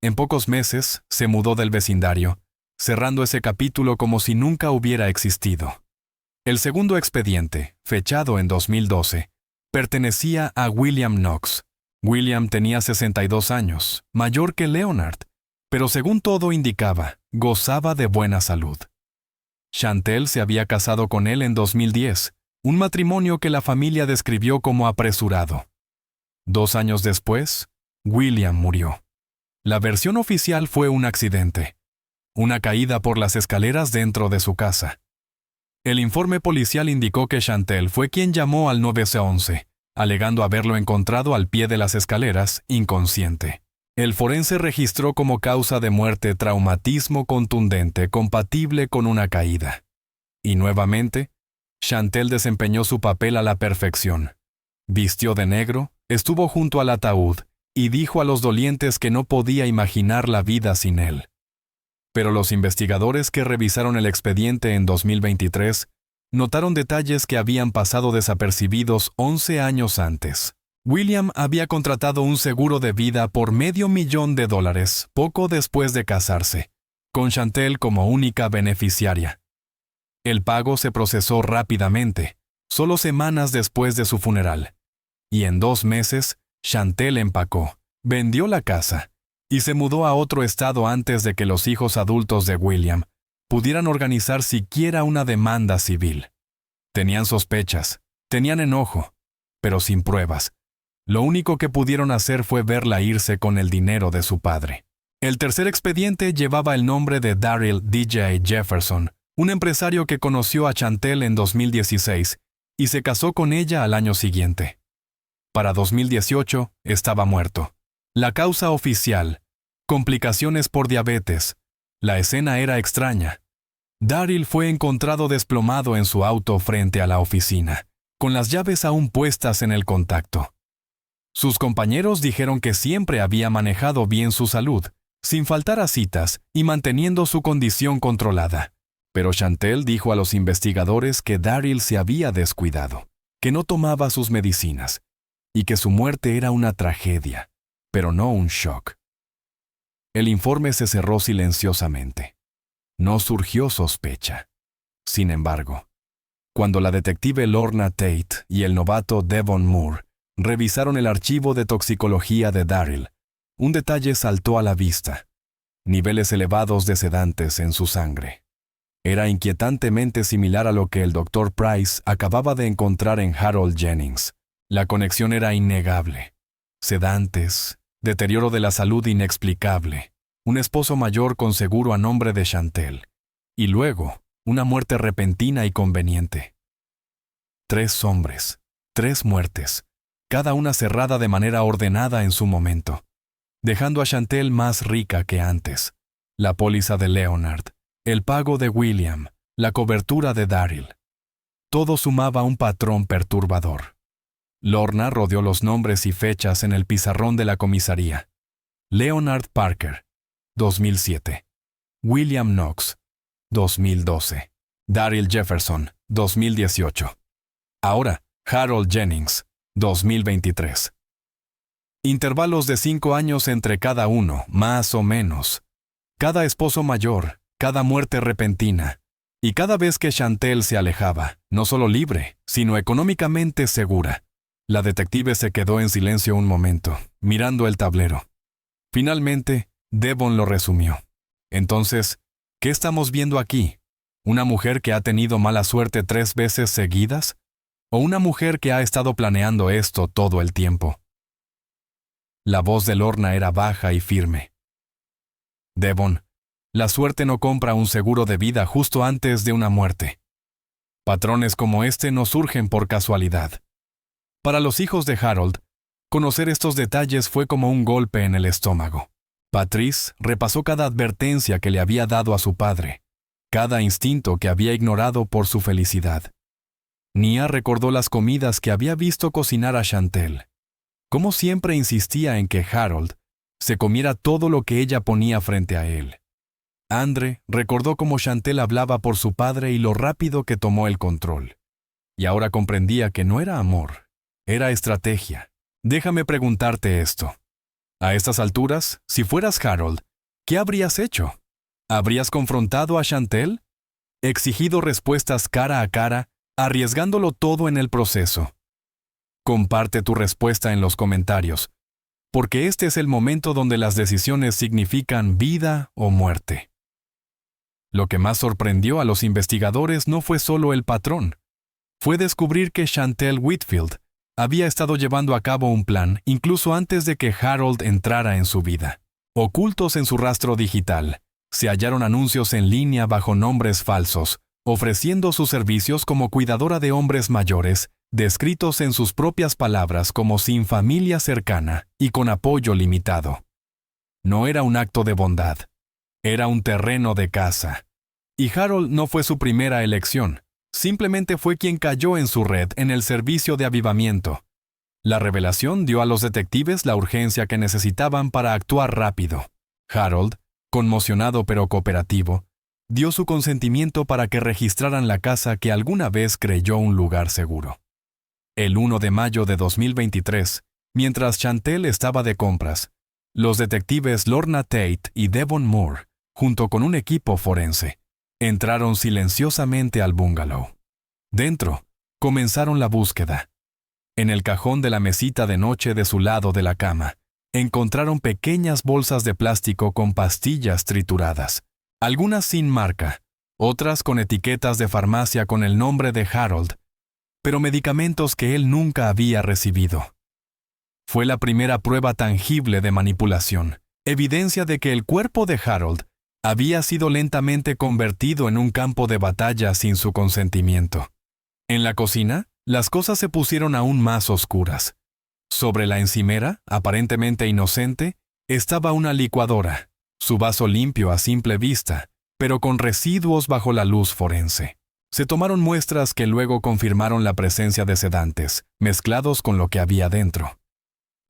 En pocos meses se mudó del vecindario, cerrando ese capítulo como si nunca hubiera existido. El segundo expediente, fechado en 2012, pertenecía a William Knox. William tenía 62 años, mayor que Leonard, pero según todo indicaba, gozaba de buena salud. Chantel se había casado con él en 2010, un matrimonio que la familia describió como apresurado. 2 años después, William murió. La versión oficial fue un accidente, una caída por las escaleras dentro de su casa. El informe policial indicó que Chantel fue quien llamó al 911, alegando haberlo encontrado al pie de las escaleras, inconsciente. El forense registró como causa de muerte traumatismo contundente compatible con una caída. Y nuevamente, Chantel desempeñó su papel a la perfección. Vistió de negro, estuvo junto al ataúd y dijo a los dolientes que no podía imaginar la vida sin él. Pero los investigadores que revisaron el expediente en 2023 notaron detalles que habían pasado desapercibidos 11 años antes. William había contratado un seguro de vida por $500,000 poco después de casarse, con Chantel como única beneficiaria. El pago se procesó rápidamente, solo semanas después de su funeral. Y en 2 meses, Chantel empacó, vendió la casa y se mudó a otro estado antes de que los hijos adultos de William pudieran organizar siquiera una demanda civil. Tenían sospechas, tenían enojo, pero sin pruebas. Lo único que pudieron hacer fue verla irse con el dinero de su padre. El tercer expediente llevaba el nombre de Daryl DJ Jefferson, un empresario que conoció a Chantel en 2016 y se casó con ella al año siguiente. Para 2018 estaba muerto. La causa oficial: complicaciones por diabetes. La escena era extraña. Daryl fue encontrado desplomado en su auto frente a la oficina, con las llaves aún puestas en el contacto. Sus compañeros dijeron que siempre había manejado bien su salud, sin faltar a citas y manteniendo su condición controlada. Pero Chantel dijo a los investigadores que Daryl se había descuidado, que no tomaba sus medicinas, y que su muerte era una tragedia, pero no un shock. El informe se cerró silenciosamente. No surgió sospecha. Sin embargo, cuando la detective Lorna Tate y el novato Devon Moore revisaron el archivo de toxicología de Daryl, un detalle saltó a la vista: niveles elevados de sedantes en su sangre. Era inquietantemente similar a lo que el Dr. Price acababa de encontrar en Harold Jennings. La conexión era innegable. Sedantes, deterioro de la salud inexplicable, un esposo mayor con seguro a nombre de Chantel, y luego una muerte repentina y conveniente. 3 hombres, 3 muertes, cada una cerrada de manera ordenada en su momento, dejando a Chantel más rica que antes. La póliza de Leonard, el pago de William, la cobertura de Daryl. Todo sumaba un patrón perturbador. Lorna rodeó los nombres y fechas en el pizarrón de la comisaría. Leonard Parker, 2007. William Knox, 2012. Daryl Jefferson, 2018. Ahora, Harold Jennings, 2023. Intervalos de 5 años entre cada uno, más o menos. Cada esposo mayor, cada muerte repentina, y cada vez que Chantel se alejaba, no solo libre, sino económicamente segura. La detective se quedó en silencio un momento, mirando el tablero. Finalmente, Devon lo resumió. Entonces, ¿qué estamos viendo aquí? ¿Una mujer que ha tenido mala suerte 3 veces seguidas? ¿O una mujer que ha estado planeando esto todo el tiempo? La voz de Lorna era baja y firme. Devon, la suerte no compra un seguro de vida justo antes de una muerte. Patrones como este no surgen por casualidad. Para los hijos de Harold, conocer estos detalles fue como un golpe en el estómago. Patrice repasó cada advertencia que le había dado a su padre, cada instinto que había ignorado por su felicidad. Nia recordó las comidas que había visto cocinar a Chantel. Cómo siempre insistía en que Harold se comiera todo lo que ella ponía frente a él. Andre recordó cómo Chantel hablaba por su padre y lo rápido que tomó el control. Y ahora comprendía que no era amor, era estrategia. Déjame preguntarte esto. A estas alturas, si fueras Harold, ¿qué habrías hecho? ¿Habrías confrontado a Chantel? ¿Exigido respuestas cara a cara, arriesgándolo todo en el proceso? Comparte tu respuesta en los comentarios, porque este es el momento donde las decisiones significan vida o muerte. Lo que más sorprendió a los investigadores no fue solo el patrón, fue descubrir que Chantel Whitfield había estado llevando a cabo un plan incluso antes de que Harold entrara en su vida. Ocultos en su rastro digital, se hallaron anuncios en línea bajo nombres falsos, ofreciendo sus servicios como cuidadora de hombres mayores, descritos en sus propias palabras como sin familia cercana y con apoyo limitado. No era un acto de bondad, era un terreno de caza. Y Harold no fue su primera elección, simplemente fue quien cayó en su red en el servicio de avivamiento. La revelación dio a los detectives la urgencia que necesitaban para actuar rápido. Harold, conmocionado pero cooperativo, dio su consentimiento para que registraran la casa que alguna vez creyó un lugar seguro. El 1 de mayo de 2023, mientras Chantel estaba de compras, los detectives Lorna Tate y Devon Moore, junto con un equipo forense, entraron silenciosamente al bungalow. Dentro, comenzaron la búsqueda. En el cajón de la mesita de noche de su lado de la cama, encontraron pequeñas bolsas de plástico con pastillas trituradas, algunas sin marca, otras con etiquetas de farmacia con el nombre de Harold, pero medicamentos que él nunca había recibido. Fue la primera prueba tangible de manipulación, evidencia de que el cuerpo de Harold había sido lentamente convertido en un campo de batalla sin su consentimiento. En la cocina, las cosas se pusieron aún más oscuras. Sobre la encimera, aparentemente inocente, estaba una licuadora, su vaso limpio a simple vista, pero con residuos bajo la luz forense. Se tomaron muestras que luego confirmaron la presencia de sedantes, mezclados con lo que había dentro.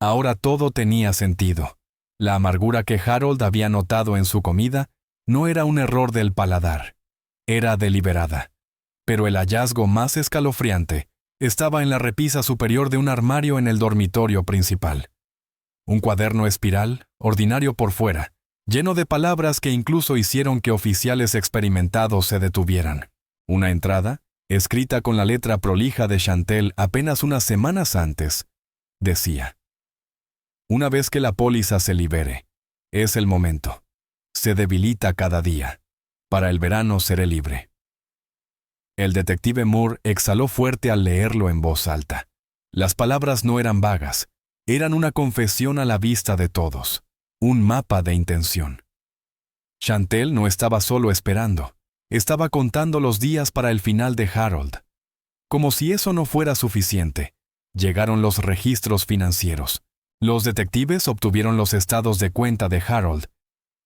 Ahora todo tenía sentido. La amargura que Harold había notado en su comida no era un error del paladar, era deliberada. Pero el hallazgo más escalofriante estaba en la repisa superior de un armario en el dormitorio principal. Un cuaderno espiral, ordinario por fuera, lleno de palabras que incluso hicieron que oficiales experimentados se detuvieran. Una entrada, escrita con la letra prolija de Chantel apenas unas semanas antes, decía: «Una vez que la póliza se libere, es el momento. Se debilita cada día. Para el verano seré libre». El detective Moore exhaló fuerte al leerlo en voz alta. Las palabras no eran vagas, eran una confesión a la vista de todos, un mapa de intención. Chantel no estaba solo esperando, estaba contando los días para el final de Harold. Como si eso no fuera suficiente, llegaron los registros financieros. Los detectives obtuvieron los estados de cuenta de Harold,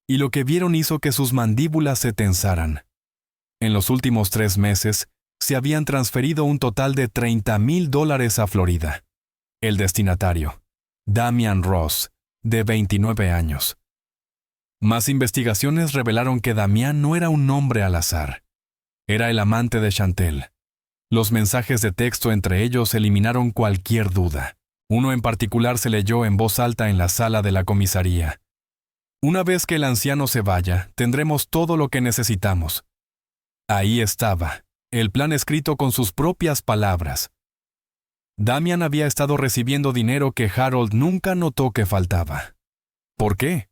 y lo que vieron hizo que sus mandíbulas se tensaran. En los últimos 3 meses, se habían transferido un total de $30,000 a Florida. El destinatario, Damian Ross, de 29 años. Más investigaciones revelaron que Damian no era un nombre al azar. Era el amante de Chantel. Los mensajes de texto entre ellos eliminaron cualquier duda. Uno en particular se leyó en voz alta en la sala de la comisaría. «Una vez que el anciano se vaya, tendremos todo lo que necesitamos». Ahí estaba, el plan escrito con sus propias palabras. Damian había estado recibiendo dinero que Harold nunca notó que faltaba. ¿Por qué?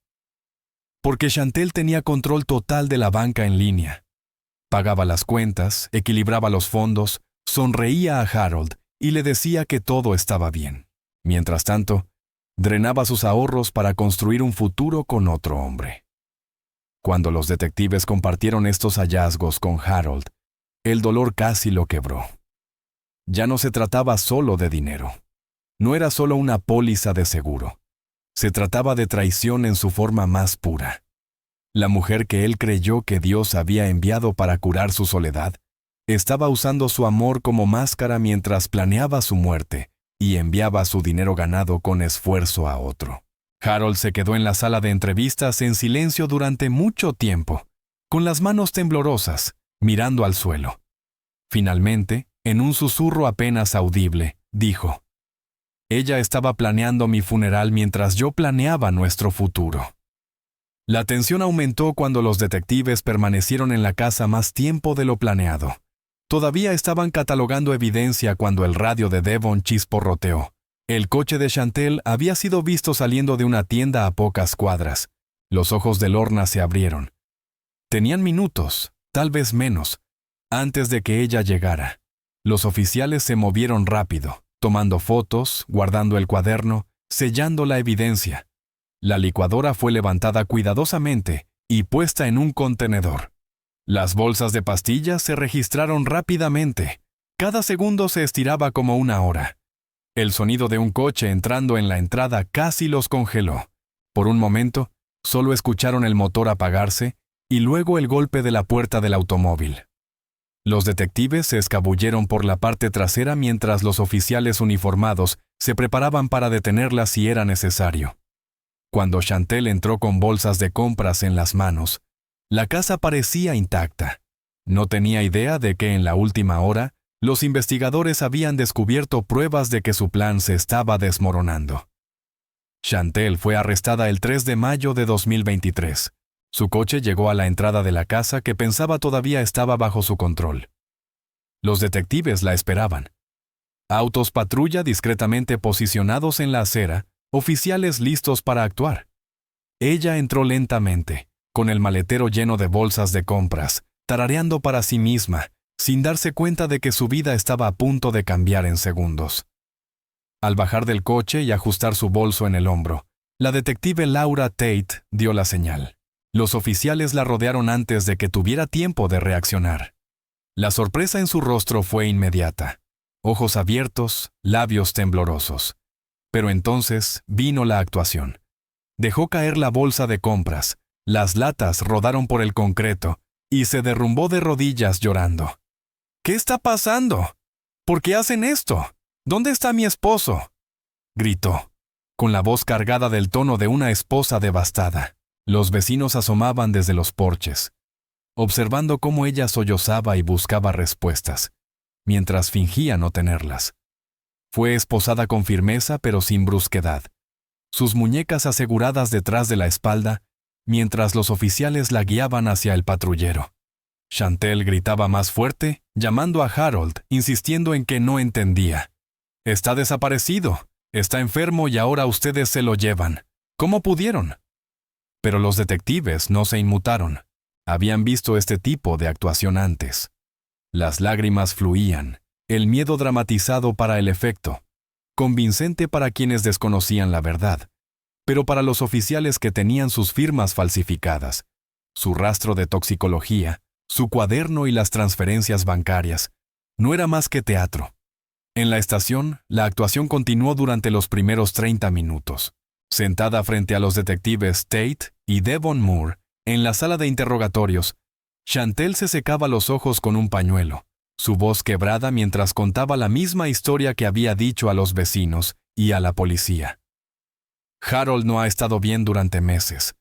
Porque Chantel tenía control total de la banca en línea. Pagaba las cuentas, equilibraba los fondos, sonreía a Harold y le decía que todo estaba bien. Mientras tanto, drenaba sus ahorros para construir un futuro con otro hombre. Cuando los detectives compartieron estos hallazgos con Harold, el dolor casi lo quebró. Ya no se trataba solo de dinero. No era solo una póliza de seguro. Se trataba de traición en su forma más pura. La mujer que él creyó que Dios había enviado para curar su soledad, estaba usando su amor como máscara mientras planeaba su muerte y enviaba su dinero ganado con esfuerzo a otro. Harold se quedó en la sala de entrevistas en silencio durante mucho tiempo, con las manos temblorosas, mirando al suelo. Finalmente, en un susurro apenas audible, dijo: «Ella estaba planeando mi funeral mientras yo planeaba nuestro futuro». La tensión aumentó cuando los detectives permanecieron en la casa más tiempo de lo planeado. Todavía estaban catalogando evidencia cuando el radio de Devon chisporroteó. El coche de Chantel había sido visto saliendo de una tienda a pocas cuadras. Los ojos de Lorna se abrieron. Tenían minutos, tal vez menos, antes de que ella llegara. Los oficiales se movieron rápido, tomando fotos, guardando el cuaderno, sellando la evidencia. La licuadora fue levantada cuidadosamente y puesta en un contenedor. Las bolsas de pastillas se registraron rápidamente. Cada segundo se estiraba como una hora. El sonido de un coche entrando en la entrada casi los congeló. Por un momento, solo escucharon el motor apagarse y luego el golpe de la puerta del automóvil. Los detectives se escabulleron por la parte trasera mientras los oficiales uniformados se preparaban para detenerla si era necesario. Cuando Chantel entró con bolsas de compras en las manos, la casa parecía intacta. No tenía idea de que en la última hora, los investigadores habían descubierto pruebas de que su plan se estaba desmoronando. Chantel fue arrestada el 3 de mayo de 2023. Su coche llegó a la entrada de la casa que pensaba todavía estaba bajo su control. Los detectives la esperaban. Autos patrulla discretamente posicionados en la acera, oficiales listos para actuar. Ella entró lentamente, con el maletero lleno de bolsas de compras, tarareando para sí misma, sin darse cuenta de que su vida estaba a punto de cambiar en segundos. Al bajar del coche y ajustar su bolso en el hombro, la detective Laura Tate dio la señal. Los oficiales la rodearon antes de que tuviera tiempo de reaccionar. La sorpresa en su rostro fue inmediata. Ojos abiertos, labios temblorosos. Pero entonces vino la actuación. Dejó caer la bolsa de compras, las latas rodaron por el concreto y se derrumbó de rodillas llorando. «¿Qué está pasando? ¿Por qué hacen esto? ¿Dónde está mi esposo?», gritó, con la voz cargada del tono de una esposa devastada. Los vecinos asomaban desde los porches, observando cómo ella sollozaba y buscaba respuestas, mientras fingía no tenerlas. Fue esposada con firmeza pero sin brusquedad, sus muñecas aseguradas detrás de la espalda, mientras los oficiales la guiaban hacia el patrullero. Chantel gritaba más fuerte, llamando a Harold, insistiendo en que no entendía. «Está desaparecido, está enfermo y ahora ustedes se lo llevan. ¿Cómo pudieron?». Pero los detectives no se inmutaron. Habían visto este tipo de actuación antes. Las lágrimas fluían, el miedo dramatizado para el efecto, convincente para quienes desconocían la verdad, pero para los oficiales que tenían sus firmas falsificadas, su rastro de toxicología, su cuaderno y las transferencias bancarias, no era más que teatro. En la estación, la actuación continuó durante los primeros 30 minutos. Sentada frente a los detectives Tate y Devon Moore, en la sala de interrogatorios, Chantel se secaba los ojos con un pañuelo, su voz quebrada mientras contaba la misma historia que había dicho a los vecinos y a la policía. «Harold no ha estado bien durante meses.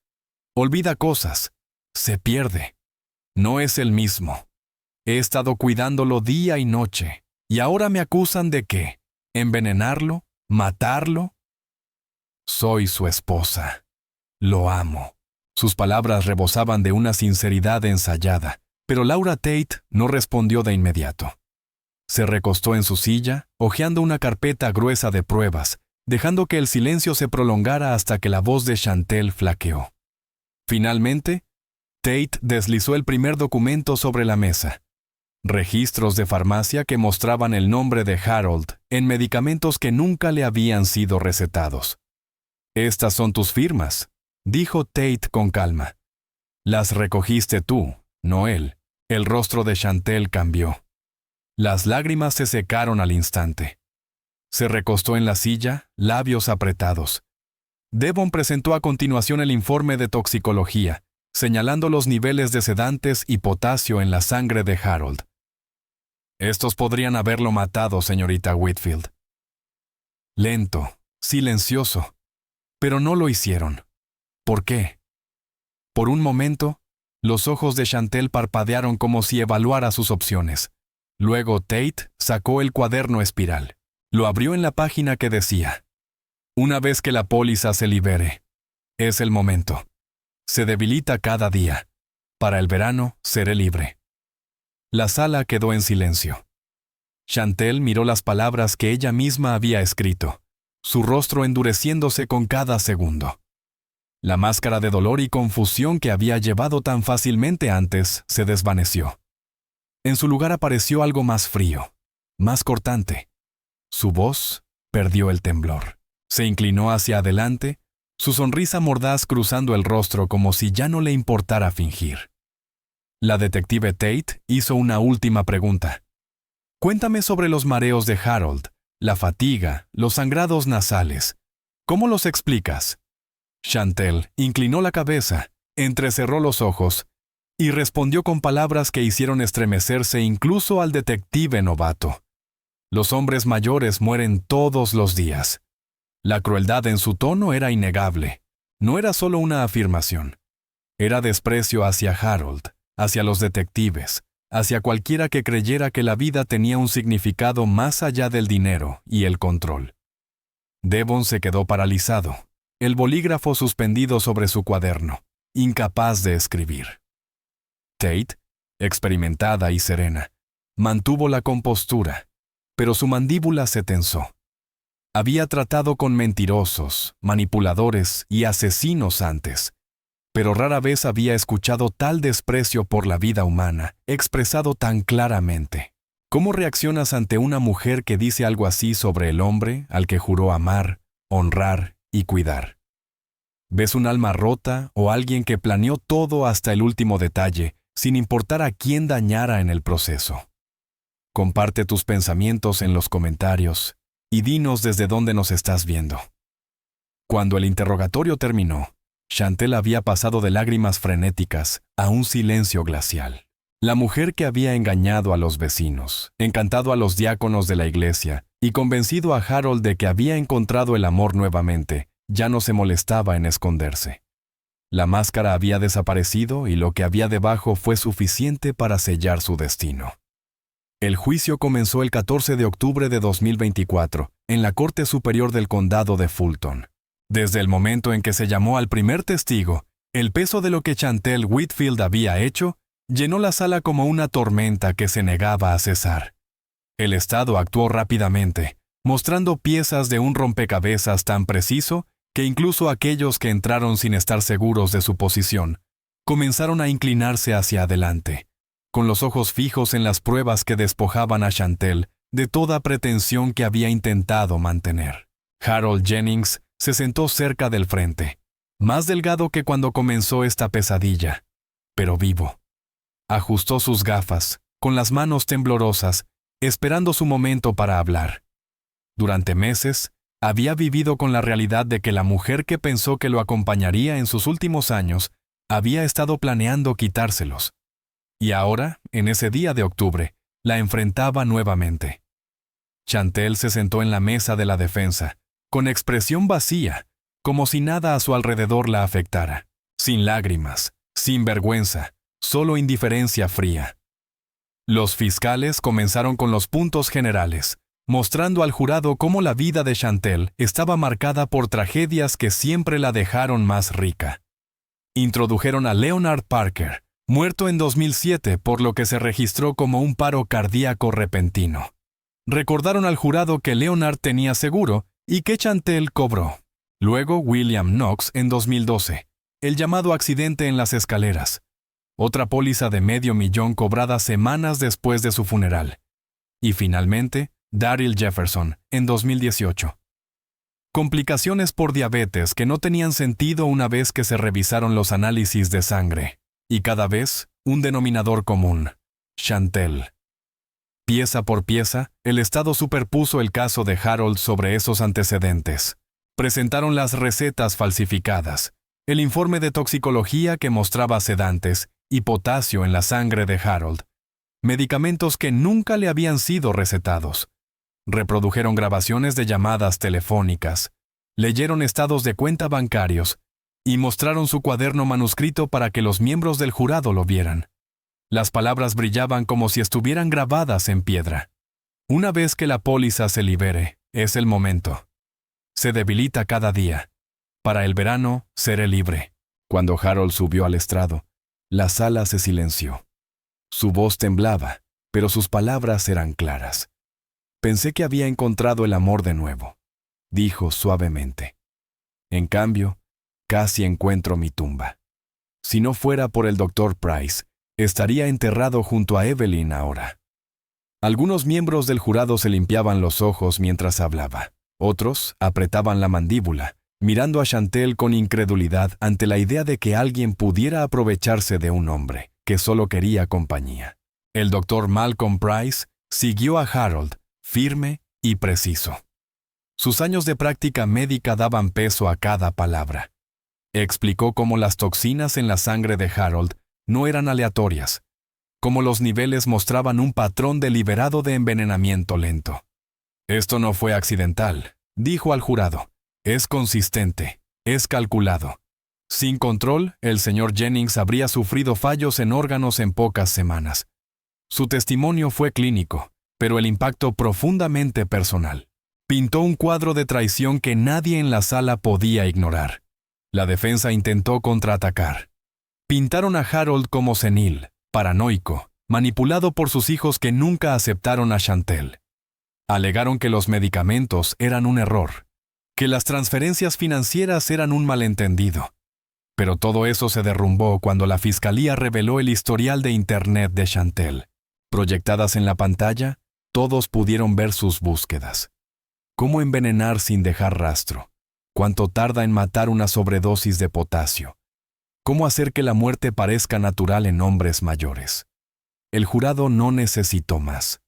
Olvida cosas. Se pierde. No es el mismo. He estado cuidándolo día y noche, y ahora me acusan de ¿qué? ¿Envenenarlo? ¿Matarlo? Soy su esposa. Lo amo». Sus palabras rebosaban de una sinceridad ensayada, pero Laura Tate no respondió de inmediato. Se recostó en su silla, hojeando una carpeta gruesa de pruebas, dejando que el silencio se prolongara hasta que la voz de Chantel flaqueó. Finalmente, Tate deslizó el primer documento sobre la mesa. Registros de farmacia que mostraban el nombre de Harold en medicamentos que nunca le habían sido recetados. «Estas son tus firmas», dijo Tate con calma. «Las recogiste tú, no él». El rostro de Chantel cambió. Las lágrimas se secaron al instante. Se recostó en la silla, labios apretados. Devon presentó a continuación el informe de toxicología, señalando los niveles de sedantes y potasio en la sangre de Harold. «Estos podrían haberlo matado, señorita Whitfield». Lento, silencioso. Pero no lo hicieron. ¿Por qué? Por un momento, los ojos de Chantel parpadearon como si evaluara sus opciones. Luego Tate sacó el cuaderno espiral. Lo abrió en la página que decía: «Una vez que la póliza se libere, es el momento. Se debilita cada día. Para el verano seré libre». La sala quedó en silencio. Chantel miró las palabras que ella misma había escrito, su rostro endureciéndose con cada segundo. La máscara de dolor y confusión que había llevado tan fácilmente antes se desvaneció. En su lugar apareció algo más frío, más cortante. Su voz perdió el temblor. Se inclinó hacia adelante, su sonrisa mordaz cruzando el rostro como si ya no le importara fingir. La detective Tate hizo una última pregunta. «Cuéntame sobre los mareos de Harold, la fatiga, los sangrados nasales. ¿Cómo los explicas?» Chantel inclinó la cabeza, entrecerró los ojos y respondió con palabras que hicieron estremecerse incluso al detective novato. «Los hombres mayores mueren todos los días». La crueldad en su tono era innegable. No era solo una afirmación. Era desprecio hacia Harold, hacia los detectives, hacia cualquiera que creyera que la vida tenía un significado más allá del dinero y el control. Devon se quedó paralizado, el bolígrafo suspendido sobre su cuaderno, incapaz de escribir. Tate, experimentada y serena, mantuvo la compostura, pero su mandíbula se tensó. Había tratado con mentirosos, manipuladores y asesinos antes, pero rara vez había escuchado tal desprecio por la vida humana, expresado tan claramente. ¿Cómo reaccionas ante una mujer que dice algo así sobre el hombre al que juró amar, honrar y cuidar? ¿Ves un alma rota o alguien que planeó todo hasta el último detalle, sin importar a quién dañara en el proceso? Comparte tus pensamientos en los comentarios y dinos desde dónde nos estás viendo. Cuando el interrogatorio terminó, Chantel había pasado de lágrimas frenéticas a un silencio glacial. La mujer que había engañado a los vecinos, encantado a los diáconos de la iglesia y convencido a Harold de que había encontrado el amor nuevamente, ya no se molestaba en esconderse. La máscara había desaparecido y lo que había debajo fue suficiente para sellar su destino. El juicio comenzó el 14 de octubre de 2024 en la Corte Superior del Condado de Fulton. Desde el momento en que se llamó al primer testigo, el peso de lo que Chantel Whitfield había hecho llenó la sala como una tormenta que se negaba a cesar. El Estado actuó rápidamente, mostrando piezas de un rompecabezas tan preciso que incluso aquellos que entraron sin estar seguros de su posición comenzaron a inclinarse hacia adelante, con los ojos fijos en las pruebas que despojaban a Chantel de toda pretensión que había intentado mantener. Harold Jennings se sentó cerca del frente, más delgado que cuando comenzó esta pesadilla, pero vivo. Ajustó sus gafas, con las manos temblorosas, esperando su momento para hablar. Durante meses, había vivido con la realidad de que la mujer que pensó que lo acompañaría en sus últimos años había estado planeando quitárselos. Y ahora, en ese día de octubre, la enfrentaba nuevamente. Chantel se sentó en la mesa de la defensa, con expresión vacía, como si nada a su alrededor la afectara, sin lágrimas, sin vergüenza, solo indiferencia fría. Los fiscales comenzaron con los puntos generales, mostrando al jurado cómo la vida de Chantel estaba marcada por tragedias que siempre la dejaron más rica. Introdujeron a Leonard Parker, muerto en 2007 por lo que se registró como un paro cardíaco repentino. Recordaron al jurado que Leonard tenía seguro y que Chantel cobró. Luego William Knox en 2012, el llamado accidente en las escaleras. Otra póliza de $500,000 cobrada semanas después de su funeral. Y finalmente, Daryl Jefferson en 2018. Complicaciones por diabetes que no tenían sentido una vez que se revisaron los análisis de sangre. Y cada vez, un denominador común: Chantel. Pieza por pieza, el Estado superpuso el caso de Harold sobre esos antecedentes. Presentaron las recetas falsificadas, el informe de toxicología que mostraba sedantes y potasio en la sangre de Harold, medicamentos que nunca le habían sido recetados. Reprodujeron grabaciones de llamadas telefónicas, leyeron estados de cuenta bancarios y mostraron su cuaderno manuscrito para que los miembros del jurado lo vieran. Las palabras brillaban como si estuvieran grabadas en piedra. Una vez que la póliza se libere, es el momento. Se debilita cada día. Para el verano, seré libre. Cuando Harold subió al estrado, la sala se silenció. Su voz temblaba, pero sus palabras eran claras. Pensé que había encontrado el amor de nuevo, dijo suavemente. En cambio, casi encuentro mi tumba. Si no fuera por el Dr. Price, estaría enterrado junto a Evelyn ahora. Algunos miembros del jurado se limpiaban los ojos mientras hablaba. Otros apretaban la mandíbula, mirando a Chantel con incredulidad ante la idea de que alguien pudiera aprovecharse de un hombre que solo quería compañía. El Dr. Malcolm Price siguió a Harold, firme y preciso. Sus años de práctica médica daban peso a cada palabra. Explicó cómo las toxinas en la sangre de Harold no eran aleatorias, cómo los niveles mostraban un patrón deliberado de envenenamiento lento. Esto no fue accidental, dijo al jurado. Es consistente, es calculado. Sin control, el señor Jennings habría sufrido fallos en órganos en pocas semanas. Su testimonio fue clínico, pero el impacto profundamente personal. Pintó un cuadro de traición que nadie en la sala podía ignorar. La defensa intentó contraatacar. Pintaron a Harold como senil, paranoico, manipulado por sus hijos que nunca aceptaron a Chantel. Alegaron que los medicamentos eran un error, que las transferencias financieras eran un malentendido. Pero todo eso se derrumbó cuando la fiscalía reveló el historial de Internet de Chantel. Proyectadas en la pantalla, todos pudieron ver sus búsquedas. ¿Cómo envenenar sin dejar rastro? ¿Cuánto tarda en matar una sobredosis de potasio? ¿Cómo hacer que la muerte parezca natural en hombres mayores? El jurado no necesitó más.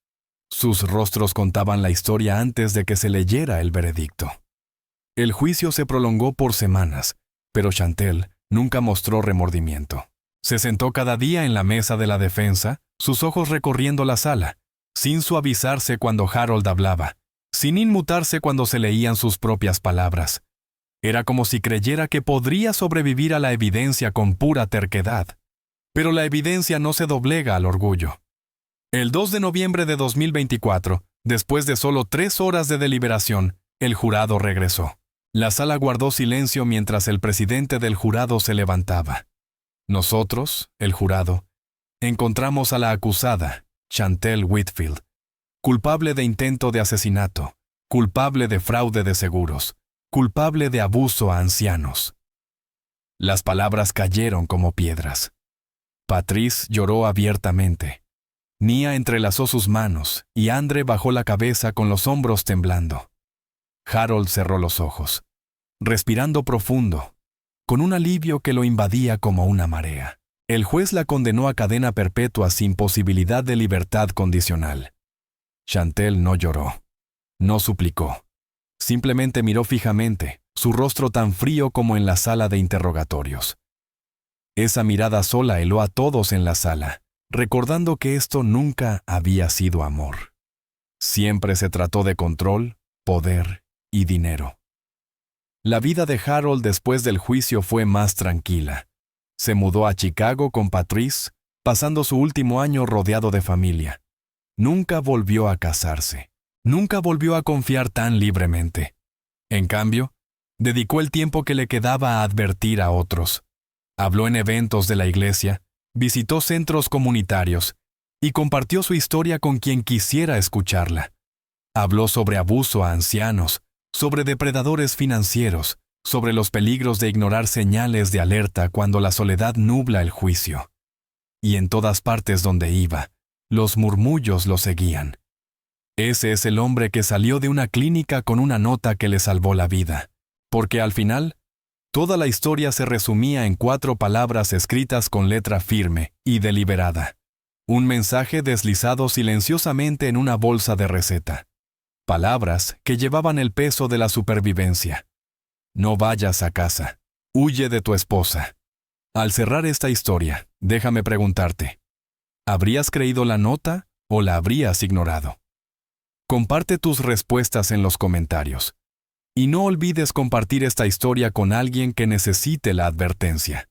Sus rostros contaban la historia antes de que se leyera el veredicto. El juicio se prolongó por semanas, pero Chantel nunca mostró remordimiento. Se sentó cada día en la mesa de la defensa, sus ojos recorriendo la sala, sin suavizarse cuando Harold hablaba, sin inmutarse cuando se leían sus propias palabras. Era como si creyera que podría sobrevivir a la evidencia con pura terquedad. Pero la evidencia no se doblega al orgullo. El 2 de noviembre de 2024, después de solo 3 horas de deliberación, el jurado regresó. La sala guardó silencio mientras el presidente del jurado se levantaba. Nosotros, el jurado, encontramos a la acusada, Chantel Whitfield, culpable de intento de asesinato, culpable de fraude de seguros, culpable de abuso a ancianos. Las palabras cayeron como piedras. Patrice lloró abiertamente. Nia entrelazó sus manos y Andre bajó la cabeza con los hombros temblando. Harold cerró los ojos, respirando profundo, con un alivio que lo invadía como una marea. El juez la condenó a cadena perpetua sin posibilidad de libertad condicional. Chantel no lloró, no suplicó. Simplemente miró fijamente, su rostro tan frío como en la sala de interrogatorios. Esa mirada sola heló a todos en la sala, recordando que esto nunca había sido amor. Siempre se trató de control, poder y dinero. La vida de Harold después del juicio fue más tranquila. Se mudó a Chicago con Patrice, pasando su último año rodeado de familia. Nunca volvió a casarse. Nunca volvió a confiar tan libremente. En cambio, dedicó el tiempo que le quedaba a advertir a otros. Habló en eventos de la iglesia, visitó centros comunitarios y compartió su historia con quien quisiera escucharla. Habló sobre abuso a ancianos, sobre depredadores financieros, sobre los peligros de ignorar señales de alerta cuando la soledad nubla el juicio. Y en todas partes donde iba, los murmullos lo seguían. Ese es el hombre que salió de una clínica con una nota que le salvó la vida, porque al final, toda la historia se resumía en 4 palabras escritas con letra firme y deliberada. Un mensaje deslizado silenciosamente en una bolsa de receta. Palabras que llevaban el peso de la supervivencia. No vayas a casa. Huye de tu esposa. Al cerrar esta historia, déjame preguntarte, ¿habrías creído la nota o la habrías ignorado? Comparte tus respuestas en los comentarios. Y no olvides compartir esta historia con alguien que necesite la advertencia.